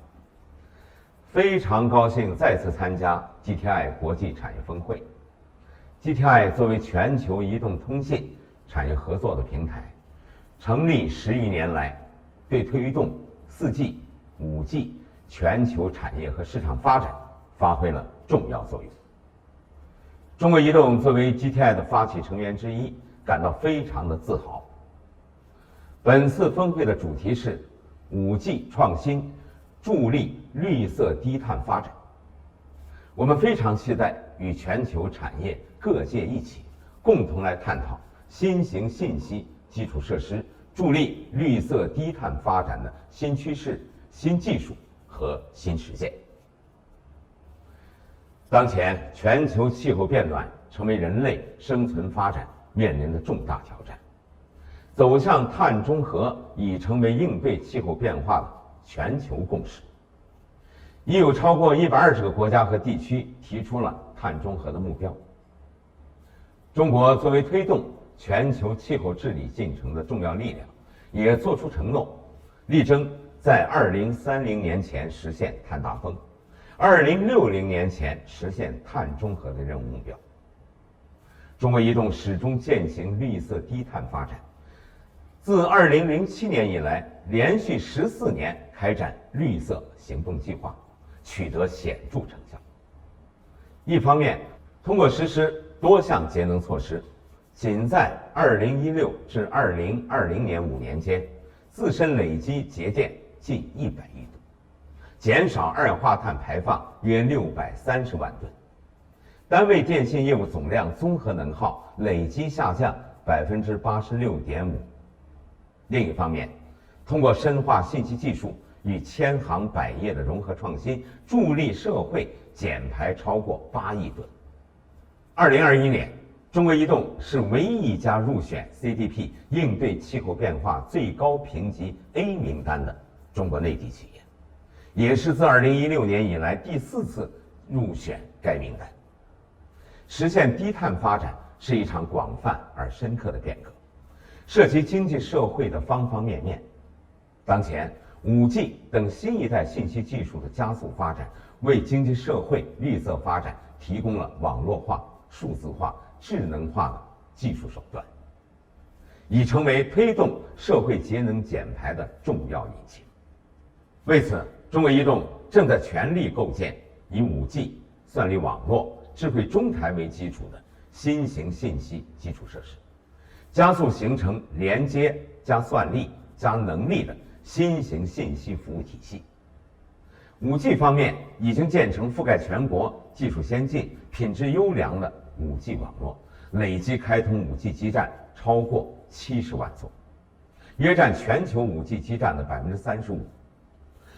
非常高兴再次参加 GTI 国际产业峰会。GTI 作为全球移动通信产业合作的平台，成立10余年来，对推动4G、5G 全球产业和市场发展发挥了重要作用。中国移动作为 GTI 的发起成员之一，感到非常的自豪。本次峰会的主题是5G 创新，助力绿色低碳发展。我们非常期待与全球产业各界一起，共同来探讨新型信息基础设施助力绿色低碳发展的新趋势、新技术和新实践。当前，全球气候变暖成为人类生存发展面临的重大挑战，走向碳中和已成为应对气候变化的全球共识。已有超过120个国家和地区提出了碳中和的目标。中国作为推动全球气候治理进程的重要力量，也作出承诺，力争在2030年前实现碳达峰，2060年前实现碳中和的任务目标。中国移动始终践行绿色低碳发展，自2007年以来，连续14年开展绿色行动计划，取得显著成效。一方面，通过实施多项节能措施，仅在2016至2020年5年间，自身累计节电近100亿度，减少二氧化碳排放约630万吨，单位电信业务总量综合能耗累计下降86.5%。另一方面，通过深化信息技术与千行百业的融合创新，助力社会减排超过8亿吨。2021年，中国移动是唯一一家入选 CDP 应对气候变化最高评级 A 名单的中国内地企业，也是自2016年以来第4次入选该名单。实现低碳发展是一场广泛而深刻的变革，涉及经济社会的方方面面。当前，5G 等新一代信息技术的加速发展，为经济社会绿色发展提供了网络化、数字化、智能化的技术手段，已成为推动社会节能减排的重要引擎。为此，中国移动正在全力构建以5G、算力网络、智慧中台为基础的新型信息基础设施，加速形成连接加算力加能力的新型信息服务体系。5G 方面已经建成覆盖全国、技术先进、品质优良的5G 网络，累计开通5G 基站超过70万座，约占全球5G 基站的35%，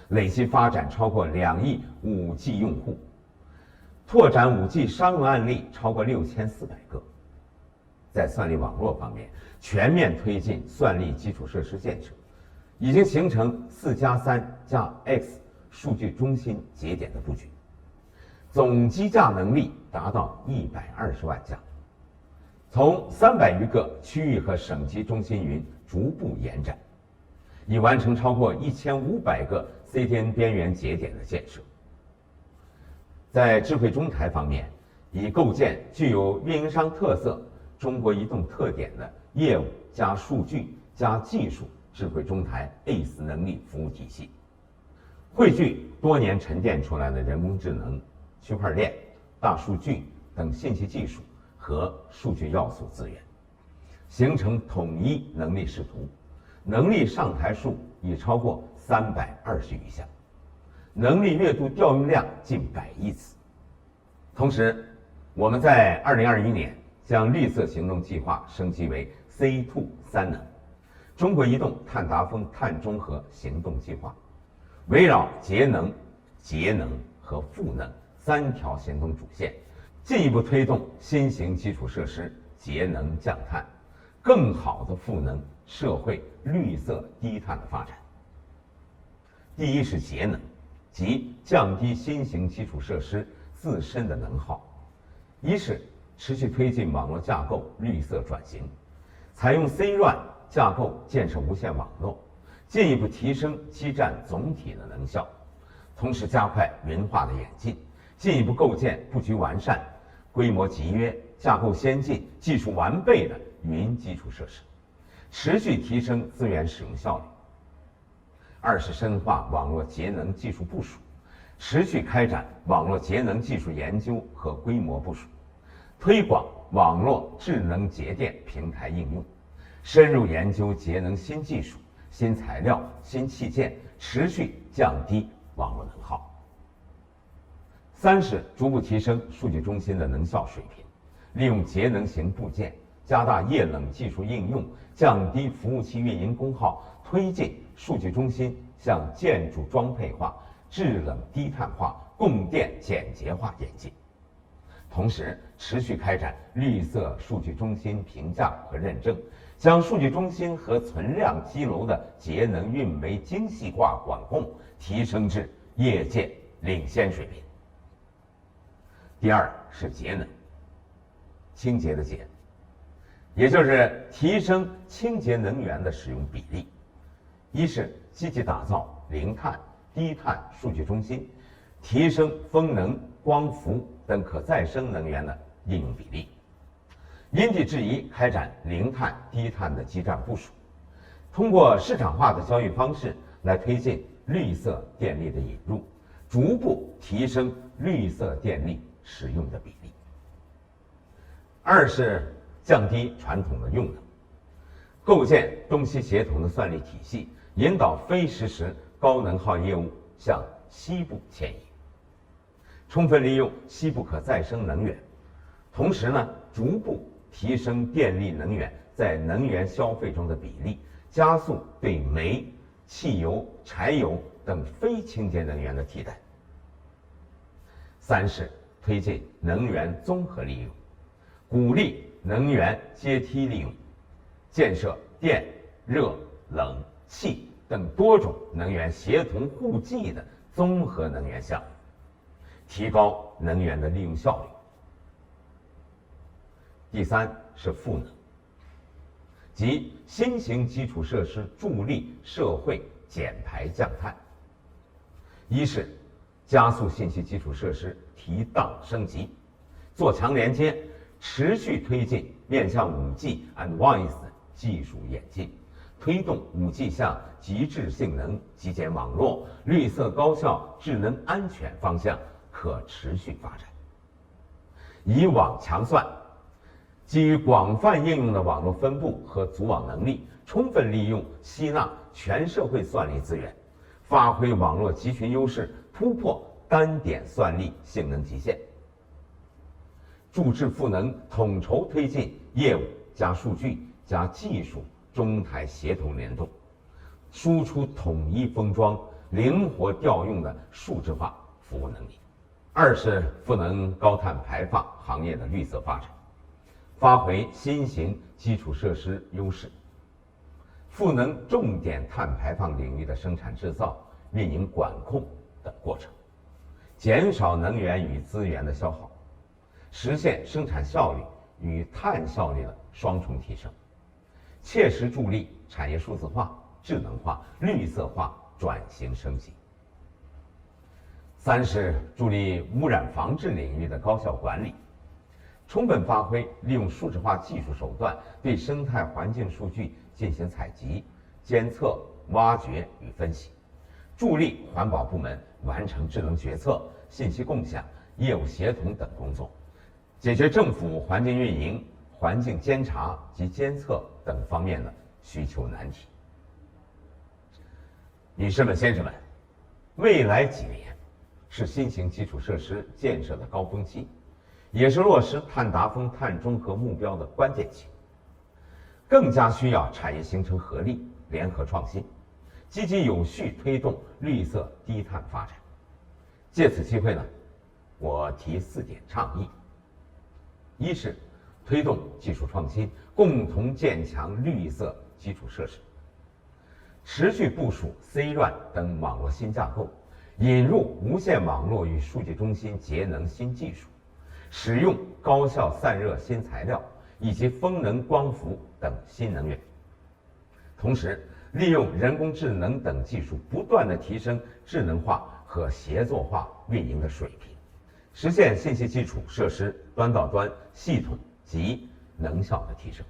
累计发展超过2亿5G 用户，拓展5G 商用案例超过6400个。在算力网络方面，全面推进算力基础设施建设，已经形成4+3+X 数据中心节点的布局，总机架能力达到120万架，从300余个区域和省级中心云逐步延展，已完成超过1500个 CDN 边缘节点的建设。在智慧中台方面，已构建具有运营商特色、中国移动特点的业务加数据加技术智慧中台 ACE 能力服务体系，汇聚多年沉淀出来的人工智能、区块链、大数据等信息技术和数据要素资源，形成统一能力视图，能力上台数已超过320余项，能力月度调用量近100亿次。同时，我们在2021年将绿色行动计划升级为 C2 3能，中国移动碳达峰碳中和行动计划，围绕节能、节能和赋能3条行动主线，进一步推动新型基础设施节能降碳，更好地赋能社会绿色低碳的发展。第一是节能，即降低新型基础设施自身的能耗。一是持续推进网络架构绿色转型，采用 C-RAN 架构建设无线网络，进一步提升基站总体的能效，同时加快云化的演进，进一步构建布局完善、规模集约、架构先进、技术完备的云基础设施，持续提升资源使用效率。二是深化网络节能技术部署，持续开展网络节能技术研究和规模部署，推广网络智能节电平台应用，深入研究节能新技术、新材料、新器件，持续降低网络能耗。三是逐步提升数据中心的能效水平，利用节能型部件，加大液冷技术应用，降低服务器运营功耗，推进数据中心向建筑装配化、制冷低碳化、供电简洁化演进。同时，持续开展绿色数据中心评价和认证，将数据中心和存量机楼的节能运维精细化管控提升至业界领先水平。第二是节能，清洁的洁，也就是提升清洁能源的使用比例。一是积极打造零碳、低碳数据中心，提升风能、光伏等可再生能源的应用比例。因地制宜开展零碳、低碳的基站部署，通过市场化的交易方式来推进绿色电力的引入，逐步提升绿色电力使用的比例。二是降低传统的用能，构建东西协同的算力体系，引导非实时高能耗业务向西部迁移，充分利用西部可再生能源，同时呢，逐步提升电力能源在能源消费中的比例，加速对煤、汽油、柴油等非清洁能源的替代。三是推进能源综合利用，鼓励能源阶梯利用，建设电、热、冷、气等多种能源协同互济的综合能源项目，提高能源的利用效率。第三是赋能，即新型基础设施助力社会减排降碳。一是加速信息基础设施提档升级，做强连接，持续推进面向 5G Advanced 技术演进，推动 5G 向极致性能、极简网络、绿色高效、智能安全方向可持续发展。以网强算，基于广泛应用的网络分布和组网能力，充分利用吸纳全社会算力资源，发挥网络集群优势，突破单点算力性能极限。注智赋能，统筹推进业务加数据加技术中台协同联动，输出统一封装、灵活调用的数字化服务能力。二是赋能高碳排放行业的绿色发展，发挥新型基础设施优势，赋能重点碳排放领域的生产制造、运营管控等过程，减少能源与资源的消耗，实现生产效率与碳效率的双重提升，切实助力产业数字化、智能化、绿色化转型升级。三是助力污染防治领域的高效管理，充分发挥利用数字化技术手段对生态环境数据进行采集、监测、挖掘与分析，助力环保部门完成智能决策、信息共享、业务协同等工作，解决政府环境运营、环境监察及监测等方面的需求难题。女士们、先生们，未来几年是新型基础设施建设的高峰期，也是落实碳达峰、碳中和目标的关键期，更加需要产业形成合力，联合创新，积极有序推动绿色低碳发展。借此机会呢，我提4点倡议：一是推动技术创新，共同建强绿色基础设施，持续部署 C-RAN 等网络新架构，引入无线网络与数据中心节能新技术，使用高效散热新材料以及风能、光伏等新能源。同时，利用人工智能等技术，不断地提升智能化和协作化运营的水平，实现信息基础设施端到端系统及能效的提升。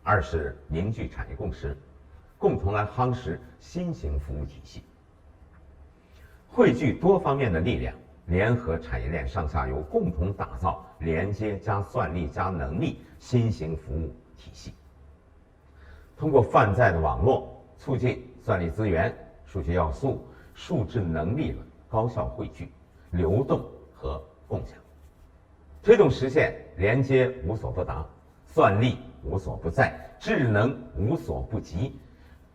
二是凝聚产业共识，共同来夯实新型服务体系，汇聚多方面的力量，联合产业链上下游，共同打造连接加算力加能力新型服务体系。通过泛在的网络，促进算力资源、数据要素、数字能力的高效汇聚、流动和共享，推动实现连接无所不达、算力无所不在、智能无所不及，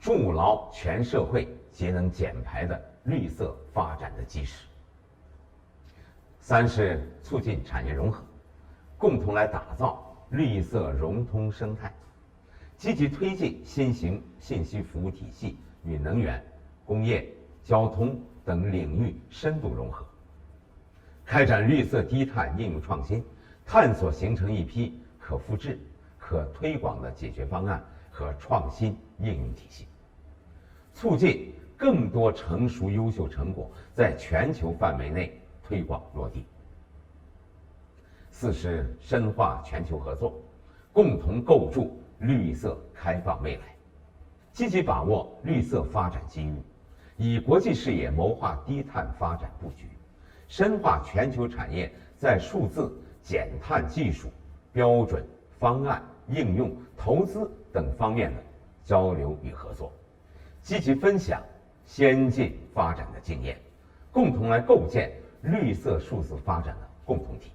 筑牢全社会节能减排的绿色发展的基石。三是促进产业融合，共同来打造绿色融通生态，积极推进新型信息服务体系与能源、工业、交通等领域深度融合，开展绿色低碳应用创新，探索形成一批可复制、可推广的解决方案和创新应用体系，促进更多成熟优秀成果在全球范围内推广落地。四是深化全球合作，共同构筑绿色开放未来，积极把握绿色发展机遇，以国际视野谋划低碳发展布局，深化全球产业在数字、减碳技术、标准、方案、应用、投资等方面的交流与合作，积极分享先进发展的经验，共同来构建绿色数字发展的共同体。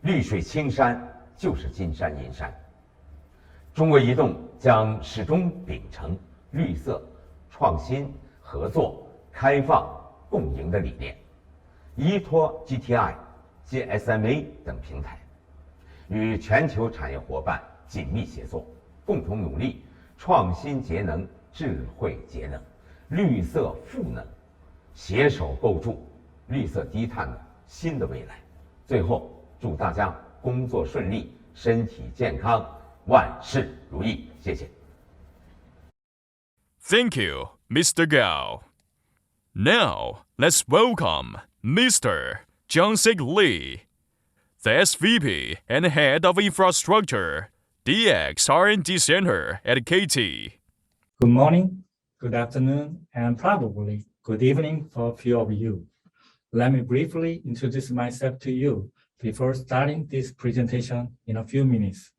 绿水青山就是金山银山。中国移动将始终秉承绿色、创新、合作、开放、共赢的理念，依托 GTI、GSMA 等平台，与全球产业伙伴紧密协作，共同努力创新节能、智慧节能、绿色赋能，携手构筑绿色低碳的新的未来。最后，祝大家工作顺利，身体健康，万事如意。谢谢。Thank you, Mr. Gao. Now, let's welcome Mr. Jiangsik Li, the SVP and Head of Infrastructure, DX R&D Center at KT. Good morning, good afternoon, and probably good evening for a few of you. Let me briefly introduce myself to you before starting this presentation in a few minutes.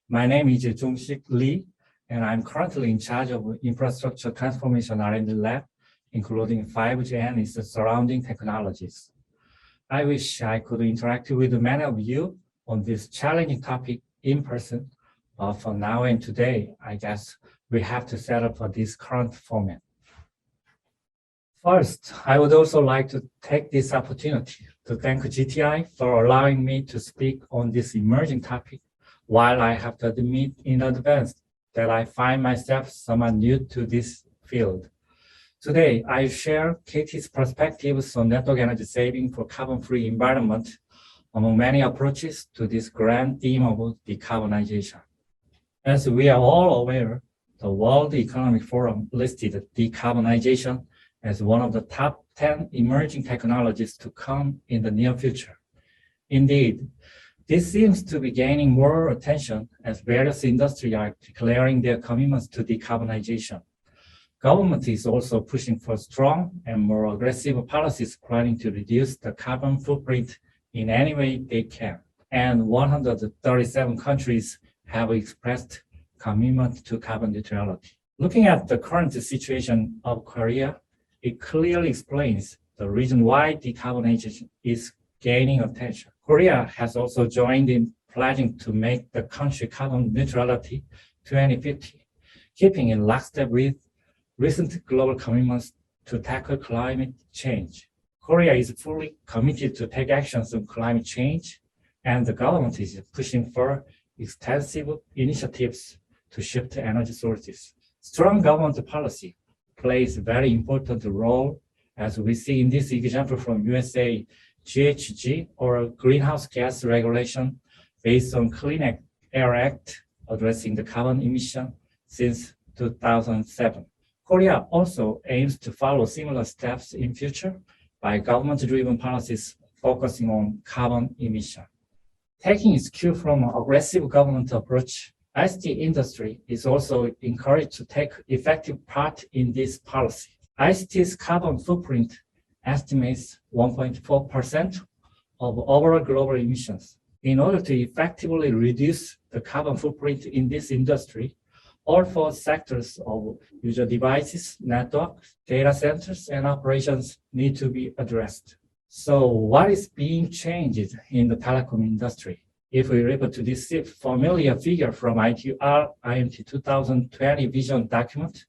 My name is Jiangsik Li, and I'm currently in charge of Infrastructure Transformation R&D Lab, including 5G and its surrounding technologies. I wish I could interact with many of you on this challenging topic in person, but for now and today, I guess we have to settle for this current format. First, I would also like to take this opportunity to thank GTI for allowing me to speak on this emerging topic, while I have to admit in advance that I find myself somewhat new to this field. Today, I share KT's perspectives on network energy saving for carbon-free environment among many approaches to this grand theme of decarbonization. As we are all aware, the World Economic Forum listed decarbonization as one of the top 10 emerging technologies to come in the near future. Indeed, this seems to be gaining more attention as various industries are declaring their commitments to decarbonization. Government is also pushing for strong and more aggressive policies planning to reduce the carbon footprint in any way they can. And 137 countries have expressed commitment to carbon neutrality. Looking at the current situation of Korea, it clearly explains the reason why decarbonization is gaining attention. Korea has also joined in pledging to make the country carbon neutrality 2050, keeping in lockstep with recent global commitments to tackle climate change. Korea is fully committed to take actions on climate change, and the government is pushing for extensive initiatives to shift energy sources. Strong government policy plays a very important role, as we see in this example from USA, GHG, or greenhouse gas regulation based on Clean Air Act addressing the carbon emission since 2007. Korea also aims to follow similar steps in future by government-driven policies focusing on carbon emission. Taking its cue from an aggressive government approach, ICT industry is also encouraged to take effective part in this policy. ICT's carbon footprint estimates 1.4% of overall global emissions. In order to effectively reduce the carbon footprint in this industry, all four sectors of user devices, networks, data centers, and operations need to be addressed. So what is being changed in the telecom industry? If we refer to this familiar figure from IMT 2020 vision document,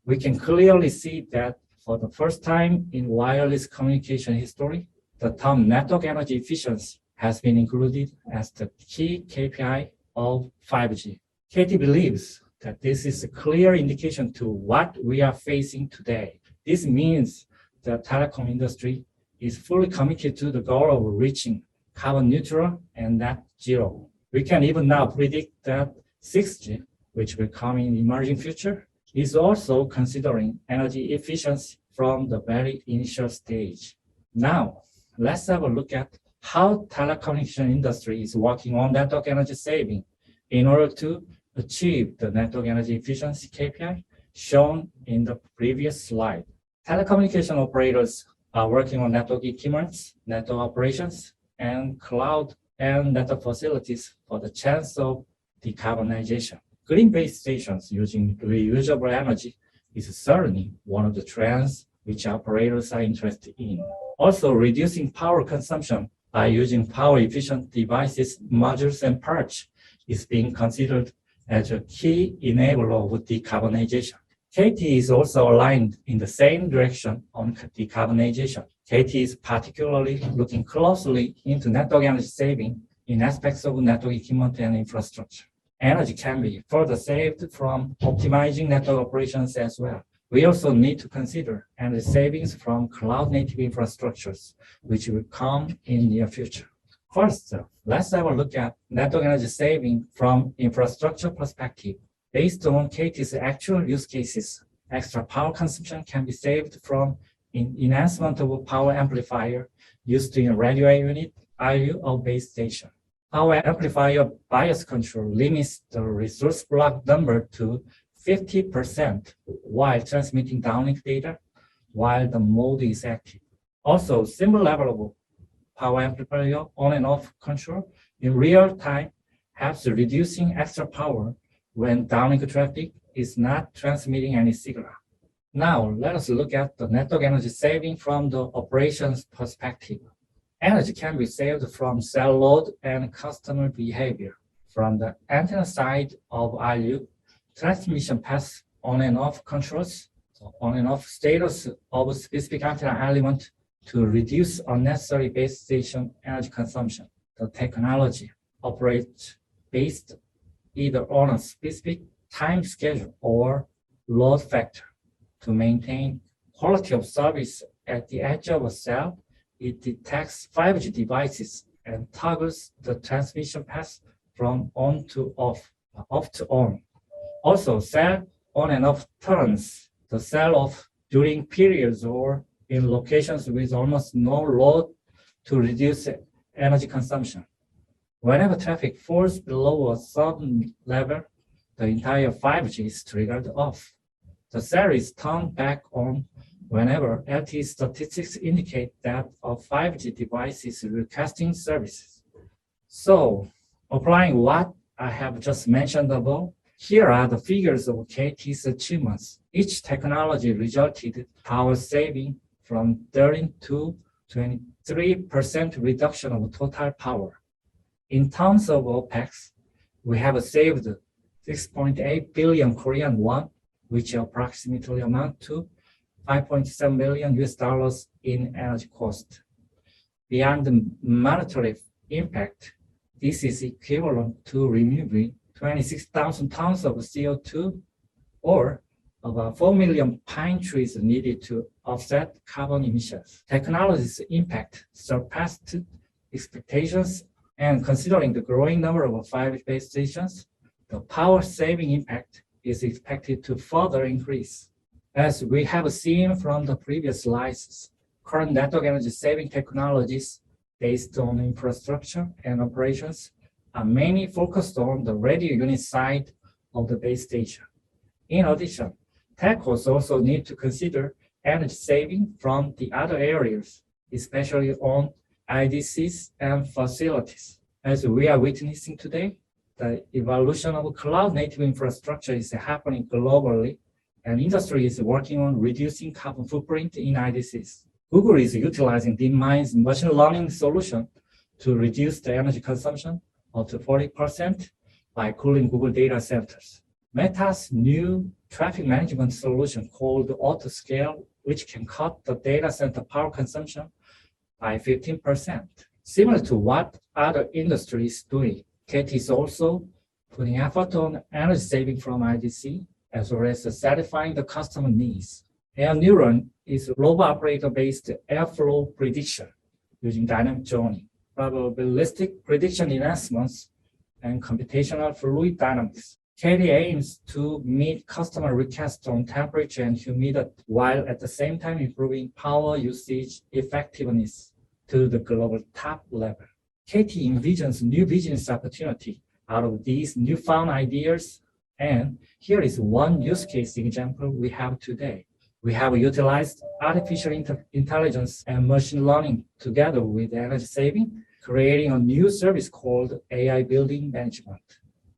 we can clearly see that for the first time in wireless communication history, the term network energy efficiency has been included as the key KPI of 5G. KT believes that this is a clear indication to what we are facing today. This means the telecom industry is fully committed to the goal of reaching carbon neutral and net zero. We can even now predict that 6G, which will come in the emerging future, is also considering energy efficiency from the very initial stage. Now, let's have a look at how telecommunication industry is working on network energy saving in order to achieve the network energy efficiency KPI shown in the previous slide. Telecommunication operators are working on network equipments, network operations, and cloud and network facilities for the chance of decarbonization. Green base stations using reusable energy is certainly one of the trends which operators are interested in. Also, reducing power consumption by using power-efficient devices, modules, and parts is being considered as a key enabler of decarbonization. KT is also aligned in the same direction on decarbonization. KT is particularly looking closely into network energy saving in aspects of network equipment and infrastructure. Energy can be further saved from optimizing network operations as well. We also need to consider energy savings from cloud-native infrastructures, which will come in near future. First, let's have a look at network energy saving from infrastructure perspective. Based on KT's actual use cases, extra power consumption can be saved from enhancement of a power amplifier used in a radio unit, IU, or base station. Power amplifier bias control limits the resource block number to 50% while transmitting downlink data while the mode is active. Also, similar level of power amplifier on and off control in real time helps reducing extra power when downlink traffic is not transmitting any signal. Now, let us look at the network energy saving from the operations perspective. Energy can be saved from cell load and customer behavior. From the antenna side of IU, transmission path on and off controls, on and off status of a specific antenna element to reduce unnecessary base station energy consumption. The technology operates based either on a specific time schedule or load factor. To maintain quality of service at the edge of a cell, it detects 5G devices and toggles the transmission path from on to off to on. Also, cell on and off turns the cell off during periods or in locations with almost no load to reduce energy consumption. Whenever traffic falls below a certain level, the entire 5G is triggered off. The cell is turned back on whenever LTE statistics indicate that a 5G device is requesting services. So, applying what I have just mentioned above, here are the figures of KT's achievements. Each technology resulted in power saving from 13 to 23% reduction of total power. In terms of OPEX, we have saved 6.8 billion Korean won, which approximately amount to $5.7 million in energy cost. Beyond the monetary impact, this is equivalent to removing 26,000 tons of CO2 or about 4 million pine trees needed to offset carbon emissions. Technology's impact surpassed expectations, and considering the growing number of 5G base stations, the power saving impact is expected to further increase. As we have seen from the previous slides, current network energy saving technologies based on infrastructure and operations are mainly focused on the radio unit side of the base station. In addition, telcos also need to consider energy saving from the other areas, especially on IDCs and facilities. As we are witnessing today, the evolution of cloud-native infrastructure is happening globally, and industry is working on reducing carbon footprint in IDCs. Google is utilizing DeepMind's machine learning solution to reduce the energy consumption up to 40% by cooling Google data centers. Meta's new traffic management solution called AutoScale, which can cut the data center power consumption by 15%. Similar to what other industries doing, KT is also putting effort on energy saving from IDC, as well as satisfying the customer needs. Air Neuron is a global operator-based airflow prediction using dynamic zoning, probabilistic prediction enhancements, and computational fluid dynamics. KT aims to meet customer requests on temperature and humidity, while at the same time improving power usage effectiveness to the global top level. KT envisions new business opportunity out of these newfound ideas, and here is one use case example we have today. We have utilized artificial intelligence and machine learning together with energy saving, creating a new service called AI Building Management.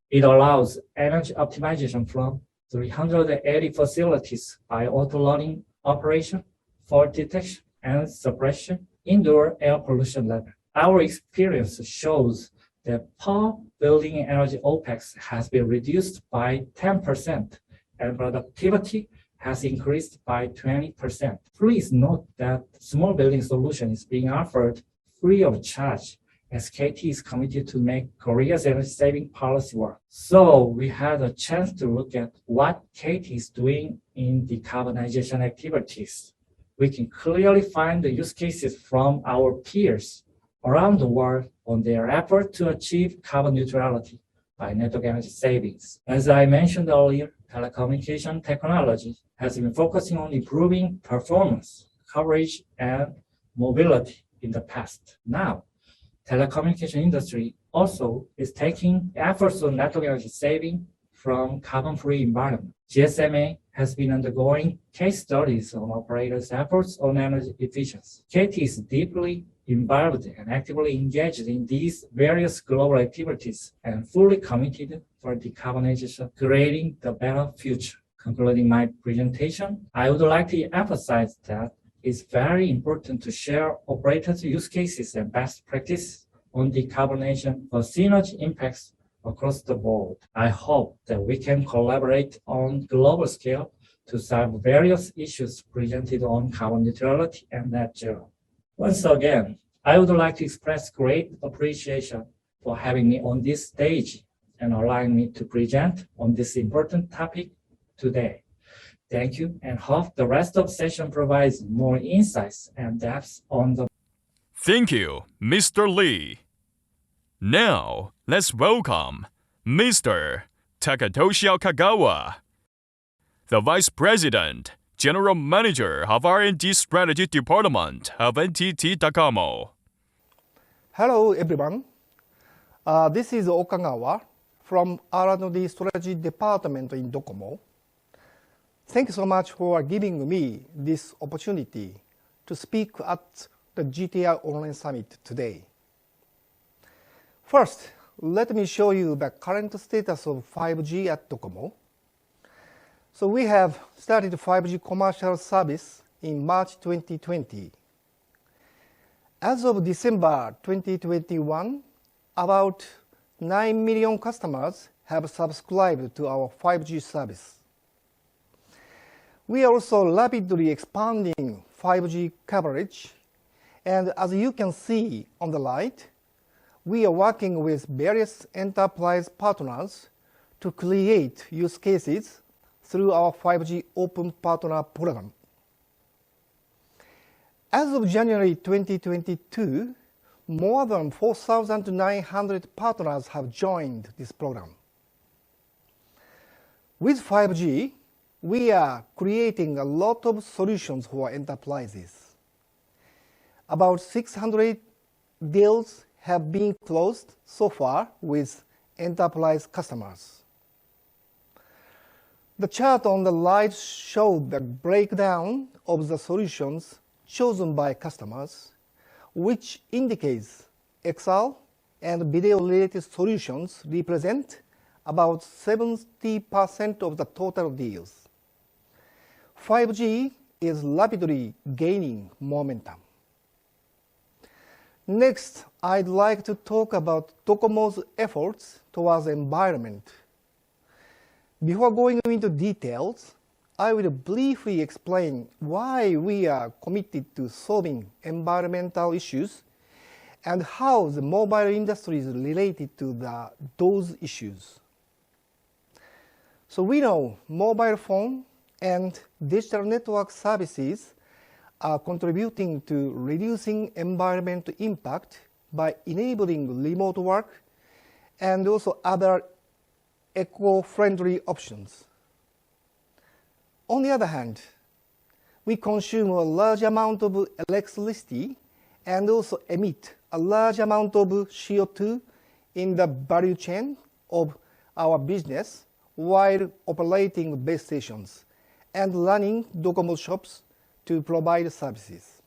It allows energy optimization from 380 facilities by auto-loading operation, fault detection, and suppression, indoor air pollution level. Our experience shows that per building energy OPEX has been reduced by 10% and productivity has increased by 20%. Please note that small building solution is being offered free of charge as KT is committed to make Korea's energy saving policy work. So we had a chance to look at what KT is doing in decarbonization activities. We can clearly find the use cases from our peers around the world on their effort to achieve carbon neutrality by network energy savings. As I mentioned earlier, telecommunication technology has been focusing on improving performance, coverage, and mobility in the past. Now, telecommunication industry also is taking efforts on network energy saving from carbon-free environment. GSMA has been undergoing case studies on operators' efforts on energy efficiency. KT is deeply involved and actively engaged in these various global activities and fully committed for decarbonization, creating the better future. Concluding my presentation, I would like to emphasize that it's very important to share operators' use cases and best practice on decarbonization for synergy impacts across the board. I hope that we can collaborate on global scale to solve various issues presented on carbon neutrality and net zero. Once again, I would like to express great appreciation for having me on this stage and allowing me to present on this important topic today. Thank you, and hope the rest of the session provides more insights and depth on the. Thank you, Mr. Lee. Now, let's welcome Mr. Takatoshi Kagawa, the Vice President, General Manager of R&D Strategy Department of NTT Docomo. Hello, everyone. This is Okagawa from R&D Strategy Department in Docomo. Thank you so much for giving me this opportunity to speak at the GTI Online Summit today. First, let me show you the current status of 5G at Docomo. So we have started 5G commercial service in March 2020. As of December 2021, about 9 million customers have subscribed to our 5G service. We are also rapidly expanding 5G coverage, and as you can see on the right, we are working with various enterprise partners to create use cases through our 5G Open Partner Program. As of January 2022, more than 4,900 partners have joined this program. With 5G, we are creating a lot of solutions for enterprises. About 600 deals have been closed so far with enterprise customers. The chart on the right shows the breakdown of the solutions chosen by customers, which indicates XR and video-related solutions represent about 70% of the total deals. 5G is rapidly gaining momentum. Next, I'd like to talk about Docomo's efforts towards environment. Before going into details, I will briefly explain why we are committed to solving environmental issues and how the mobile industry is related to those issues. So we know mobile phone and digital network services are contributing to reducing environmental impact by enabling remote work and also other eco-friendly options. On the other hand, we consume a large amount of electricity and also emit a large amount of CO2 in the value chain of our business while operating base stations and running Docomo shops to provide services.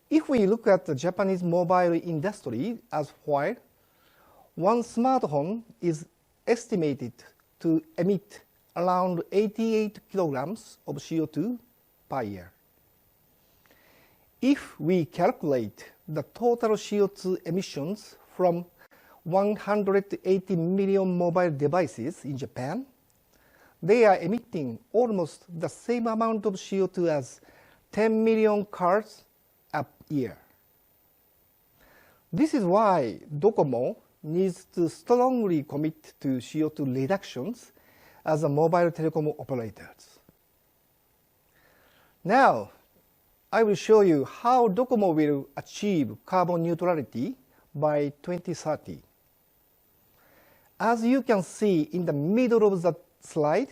If we look at the Japanese mobile industry as whole, one smartphone is estimated to emit around 88 kilograms of CO2 per year. If we calculate the total CO2 emissions from 180 million mobile devices in Japan, they are emitting almost the same amount of CO2 as 10 million cars a year. This is why Docomo needs to strongly commit to CO2 reductions as a mobile telecom operators. Now, I will show you how Docomo will achieve carbon neutrality by 2030. As you can see in the middle of the slide,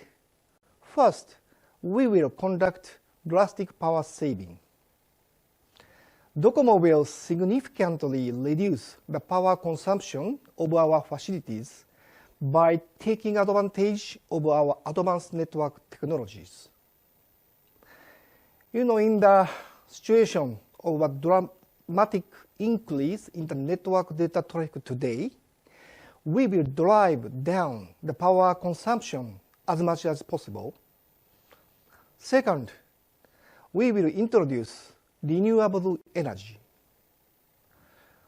first, we will conduct drastic power saving. Docomo will significantly reduce the power consumption of our facilities by taking advantage of our advanced network technologies. In the situation of a dramatic increase in the network data traffic today, we will drive down the power consumption as much as possible. Second, we will introduce renewable energy.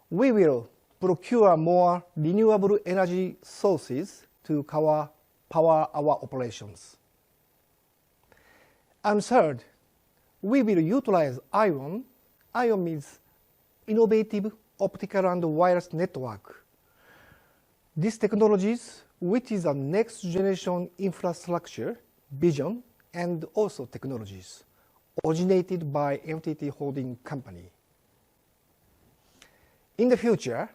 We will procure more renewable energy sources to power our operations. And third, we will utilize ION. ION means innovative optical and wireless network. These technologies, which is a next generation infrastructure, vision, and also technologies originated by NTT Holding Company. In the future,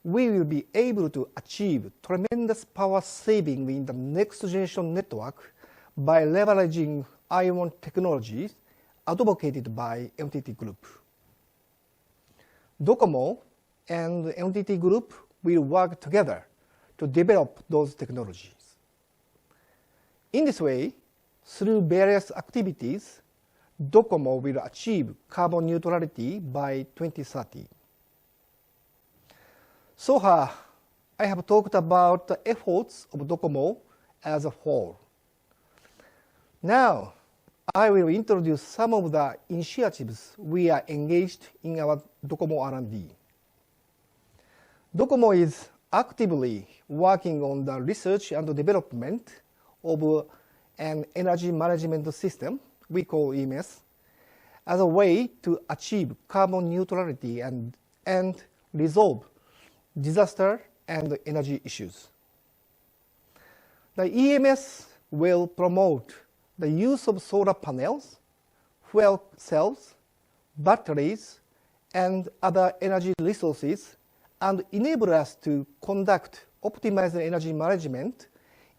we will be able to achieve tremendous power saving in the next generation network by leveraging ION technologies advocated by NTT Group. Docomo and NTT Group will work together to develop those technologies. In this way, through various activities, Docomo will achieve carbon neutrality by 2030. So far, I have talked about the efforts of Docomo as a whole. Now, I will introduce some of the initiatives we are engaged in our Docomo R&D. Docomo is actively working on the research and development of an energy management system we call EMS as a way to achieve carbon neutrality and resolve disaster and energy issues. The EMS will promote the use of solar panels, fuel cells, batteries, and other energy resources and enable us to conduct optimized energy management,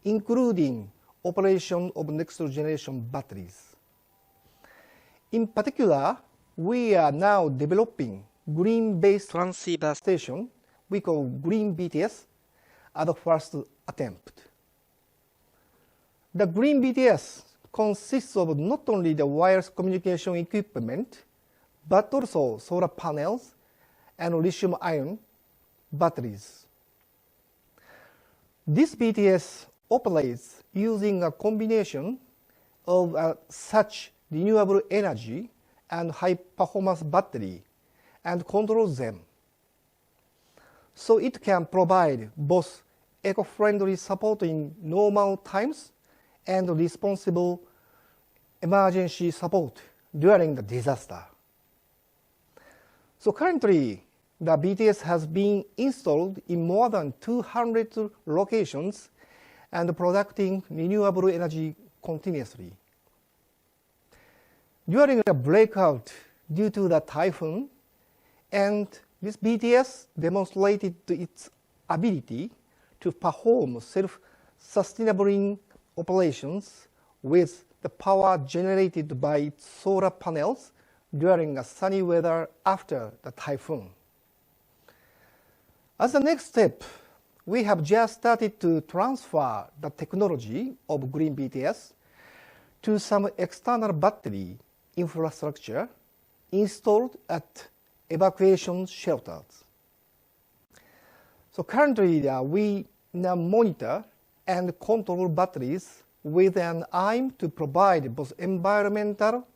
including operation of next generation batteries. In particular, we are now developing green-based transceiver station we call Green BTS as the first attempt. The Green BTS consists of not only the wireless communication equipment, but also solar panels and lithium-ion batteries. This BTS operates using a combination of such renewable energy and high-performance battery and controls them. So it can provide both eco-friendly support in normal times and responsible emergency support during the disaster. So currently, the BTS has been installed in more than 200 locations and producing renewable energy continuously. During a breakout due to the typhoon, and this BTS demonstrated its ability to perform self-sustaining operations with the power generated by its solar panels during a sunny weather after the typhoon. As the next step, we have just started to transfer the technology of green BTS to some external battery infrastructure installed at evacuation shelters. So currently, we now monitor and control batteries with an aim to provide both environmental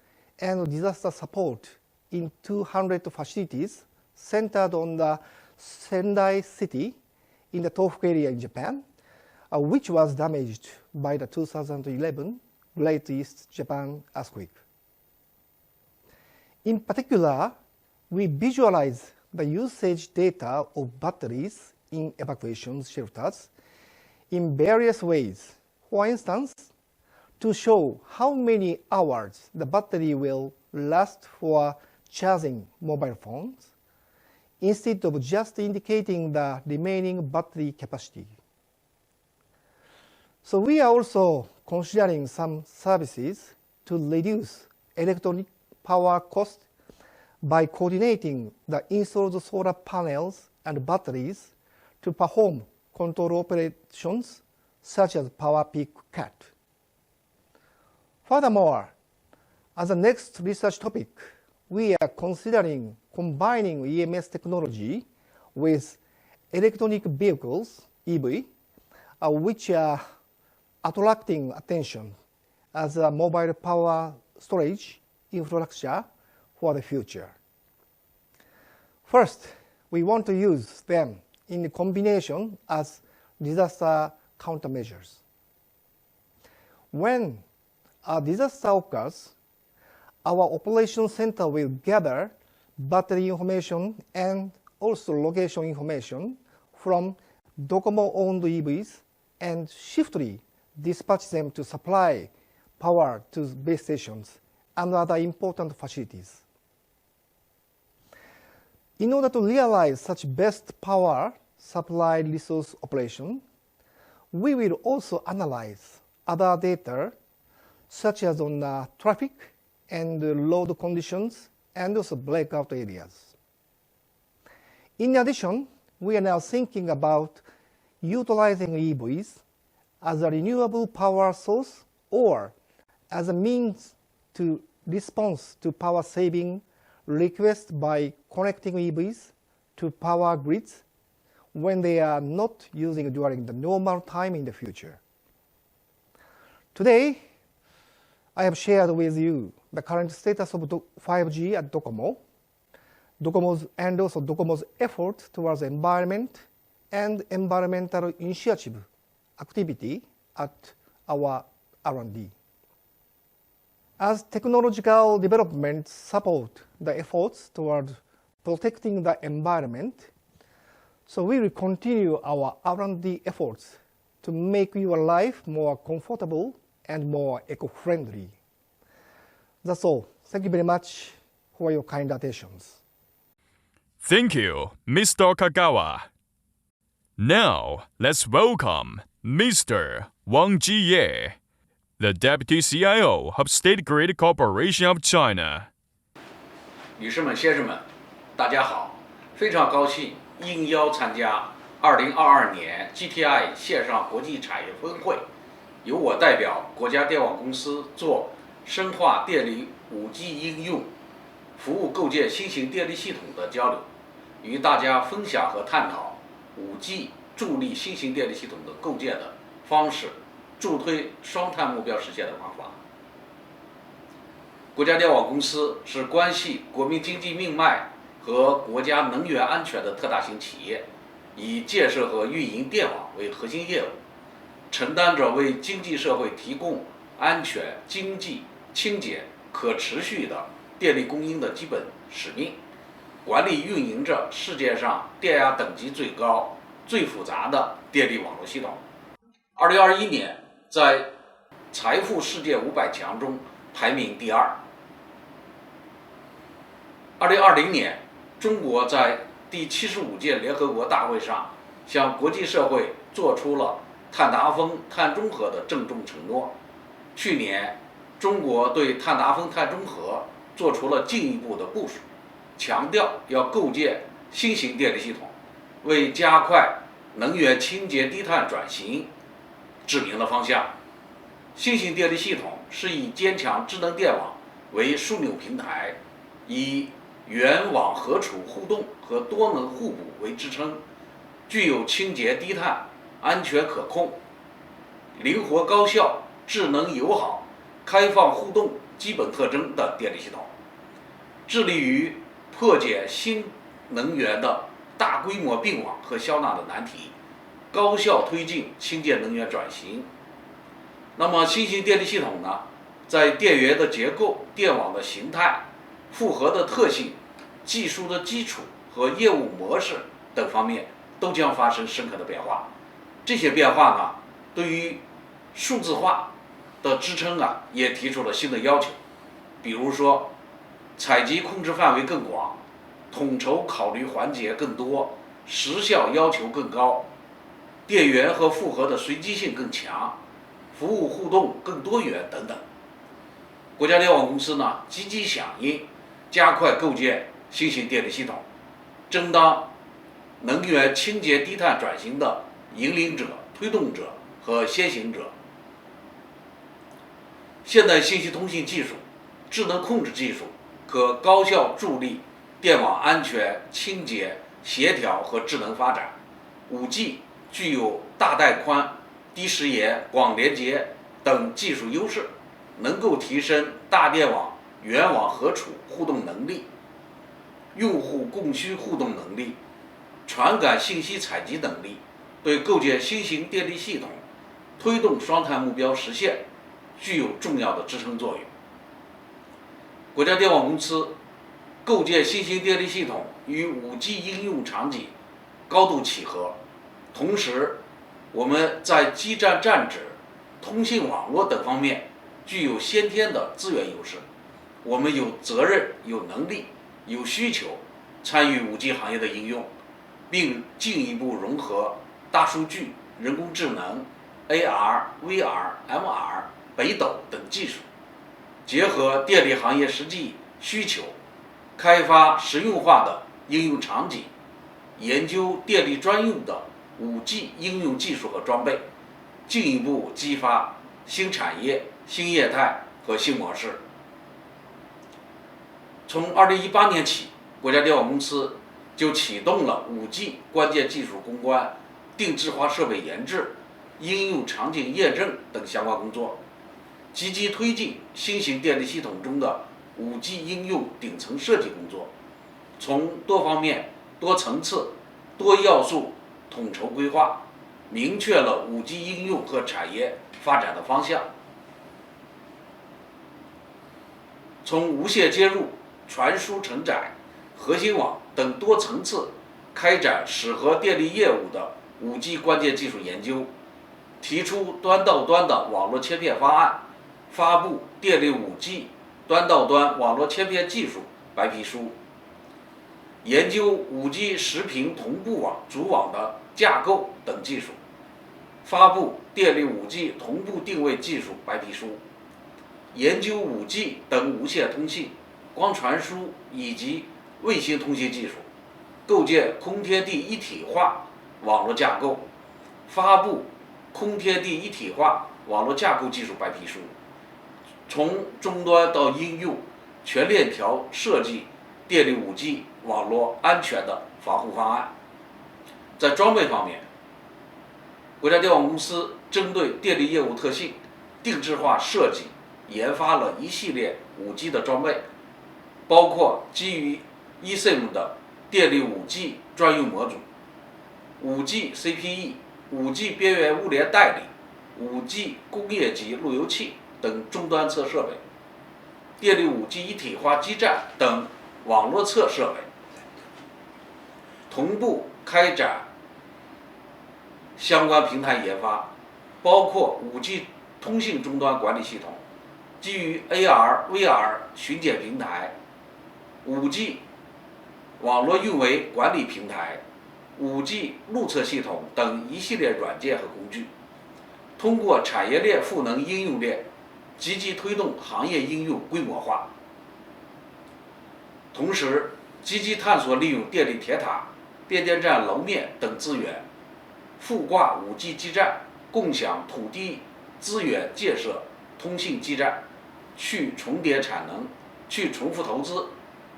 and disaster support in 200 facilities centered on the Sendai city in the Tohoku area in Japan, which was damaged by the 2011 Great East Japan earthquake. In particular, we visualize the usage data of batteries in evacuation shelters in various ways. For instance, to show how many hours the battery will last for charging mobile phones, instead of just indicating the remaining battery capacity. So we are also considering some services to reduce electronic power cost by coordinating the installed solar panels and batteries to perform control operations such as power peak cut. Furthermore, as a next research topic, we are considering combining EMS technology with electronic vehicles, EV, which are attracting attention as a mobile power storage infrastructure for the future. First, we want to use them in combination as disaster countermeasures. When a disaster occurs, our operation center will gather battery information and also location information from Docomo-owned EVs and swiftly dispatch them to supply power to base stations and other important facilities. In order to realize such best power supply resource operation, we will also analyze other data such as on traffic and load conditions and also blackout areas. In addition, we are now thinking about utilizing EVs as a renewable power source or as a means to response to power saving requests by connecting EVs to power grids when they are not using during the normal time in the future. Today, I have shared with you the current status of 5G at Docomo, and also Docomo's effort towards environment and environmental initiative activity at our R&D. As technological development support the efforts toward protecting the environment, so we will continue our R&D efforts to make your life more comfortable and more eco-friendly. That's all. Thank you very much for your kind attentions. Thank you, Mr. Kagawa. Now, let's welcome Mr. Wang Jiye, the Deputy CIO of State Grid Corporation of China. 女士们、先生们，大家好！非常高兴应邀参加2022年 GTI 线上国际产业峰会，由我代表国家电网公司做深化电力 5G 应用服务构建新型电力系统的交流，与大家分享和探讨 5G 助力新型电力系统的构建的方式，助推双碳目标实现的方法。国家电网公司是关系国民经济命脉和国家能源安全的特大型企业，以建设和运营电网为核心业务，承担着为经济社会提供安全、经济、清洁、可持续的电力供应的基本使命，管理运营着世界上电压等级最高、最复杂的电力网络系统。2021年，在财富世界500强中排名第2。2020年，中国在第75届联合国大会上向国际社会做出了碳达峰、碳中和的郑重承诺。去年，中国对碳达峰、碳中和做出了进一步的部署，强调要构建新型电力系统，为加快能源清洁低碳转型指明了方向。新型电力系统是以坚强智能电网为枢纽平台，以源网合处互动和多能互补为支撑，具有清洁低碳、安全可控、灵活高效、智能友好、开放互动基本特征的电力系统，致力于破解新能源的大规模并网和消纳的难题，高效推进清洁能源转型。那么新型电力系统呢，在电源的结构、电网的形态、复合的特性、技术的基础和业务模式等方面都将发生深刻的变化。这些变化呢，对于数字化的支撑也提出了新的要求，比如说采集控制范围更广，统筹考虑环节更多，时效要求更高，电源和复合的随机性更强，服务互动更多元等等。国家电网公司呢积极响应，加快构建新型电力系统，争当能源清洁低碳转型的引领者、推动者和先行者。现代信息通信技术、智能控制技术可高效助力电网安全、清洁、协调和智能发展。5G 具有大带宽、低时延、广连接等技术优势，能够提升大电网源网合处互动能力、用户供需互动能力、传感信息采集能力，对构建新型电力系统、推动双碳目标实现具有重要的支撑作用。国家电网公司构建新型电力系统与5G 应用场景高度契合，同时我们在基站站址、通信网络等方面具有先天的资源优势，我们有责任、有能力、有需求参与5G 行业的应用，并进一步融合大数据、人工智能、AR、VR、MR、北斗等技术，结合电力行业实际需求，开发实用化的应用场景，研究电力专用的5G 应用技术和装备，进一步激发新产业、新业态和新模式。从2018年起，国家电网公司就启动了5G 关键技术攻关、定制化设备研制、应用场景验证等相关工作，积极推进新型电力系统中的5G 应用顶层设计工作，从多方面、多层次、多要素统筹规划，明确了5G 应用和产业发展的方向。从无线接入、传输承载、核心网等多层次开展适合电力业务的5G 关键技术研究，提出端到端的网络切片方案，发布电力5G 端到端网络切片技术白皮书，研究5G 实频同步网组网的架构等技术，发布电力5G 同步定位技术白皮书，研究5G 等无线通信、光传输以及卫星通信技术，构建空天地一体化网络架构，发布空天地一体化网络架构技术白皮书，从终端到应用全链条设计电力5G 网络安全的防护方案。在装备方面，国家电网公司针对电力业务特性，定制化设计研发了一系列5G 的装备，包括基于 eSIM 的电力5G 专用模组、5G CPE、5G 边缘物联代理、5G 工业级路由器等终端测设备、电力5G 一体化基站等网络测设备，同步开展相关平台研发，包括5G 通信终端管理系统、基于 AR、VR 巡检平台、5G 网络运维管理平台、5G 路测系统等一系列软件和工具，通过产业链赋能应用链，积极推动行业应用规模化。同时，积极探索利用电力铁塔、变电站楼面等资源，附挂5G 基站，共享土地资源建设通信基站，去重叠产能，去重复投资，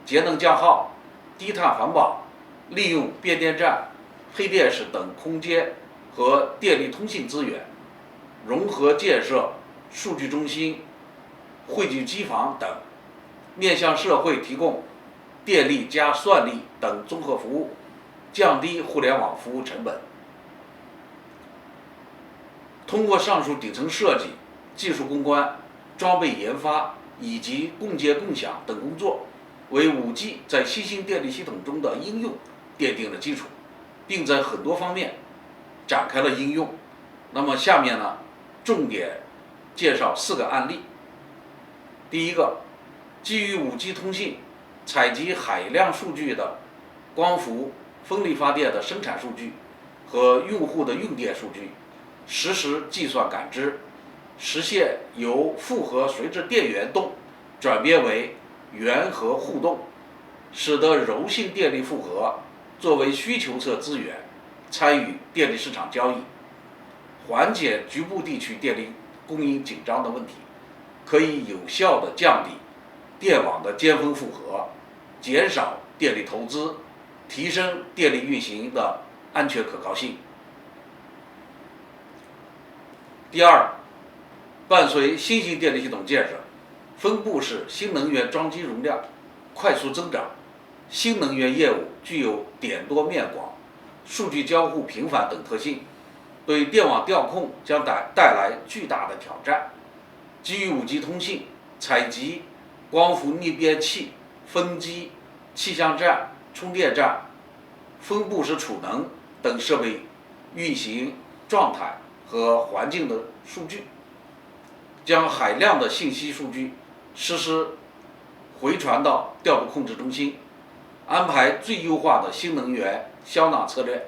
节能降耗，低碳环保，利用变电站、配电室等空间和电力通信资源，融合建设数据中心、汇聚机房等，面向社会提供电力加算力等综合服务，降低互联网服务成本。通过上述顶层设计、技术攻关、装备研发以及共建共享等工作，为5G 在新兴电力系统中的应用奠定了基础，并在很多方面展开了应用。那么下面呢，重点介绍4个案例。第一个，基于5G 通信采集海量数据的光伏、风力发电的生产数据和用户的用电数据，实时计算感知，实现由复合垂直电源动转变为源和互动，使得柔性电力复合作为需求侧资源参与电力市场交易，缓解局部地区电力供应紧张的问题，可以有效地降低电网的尖峰负荷，减少电力投资，提升电力运行的安全可靠性。第二，伴随新型电力系统建设，分布式新能源装机容量快速增长，新能源业务具有点多面广、数据交互频繁等特性，对电网调控将带来巨大的挑战。基于5G 通信，采集光伏逆变器、风机、气象站、充电站、分布式储能等设备运行状态和环境的数据，将海量的信息数据实时回传到调度控制中心，安排最优化的新能源消纳策略，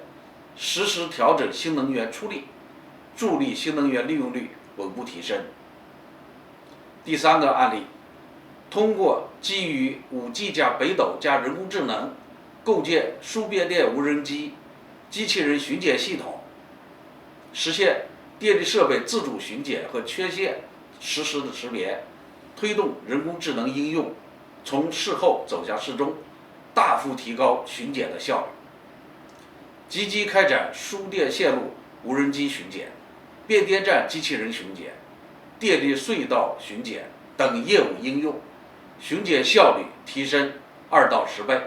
实时调整新能源出力，助力新能源利用率稳步提升。第3个案例，通过基于5G 加北斗加人工智能，构建输变电无人机、机器人巡检系统，实现电力设备自主巡检和缺陷实时的识别，推动人工智能应用从事后走向事中，大幅提高巡检的效率。积极开展输电线路无人机巡检、变电站机器人巡检、电力隧道巡检等业务应用，巡检效率提升2到10倍。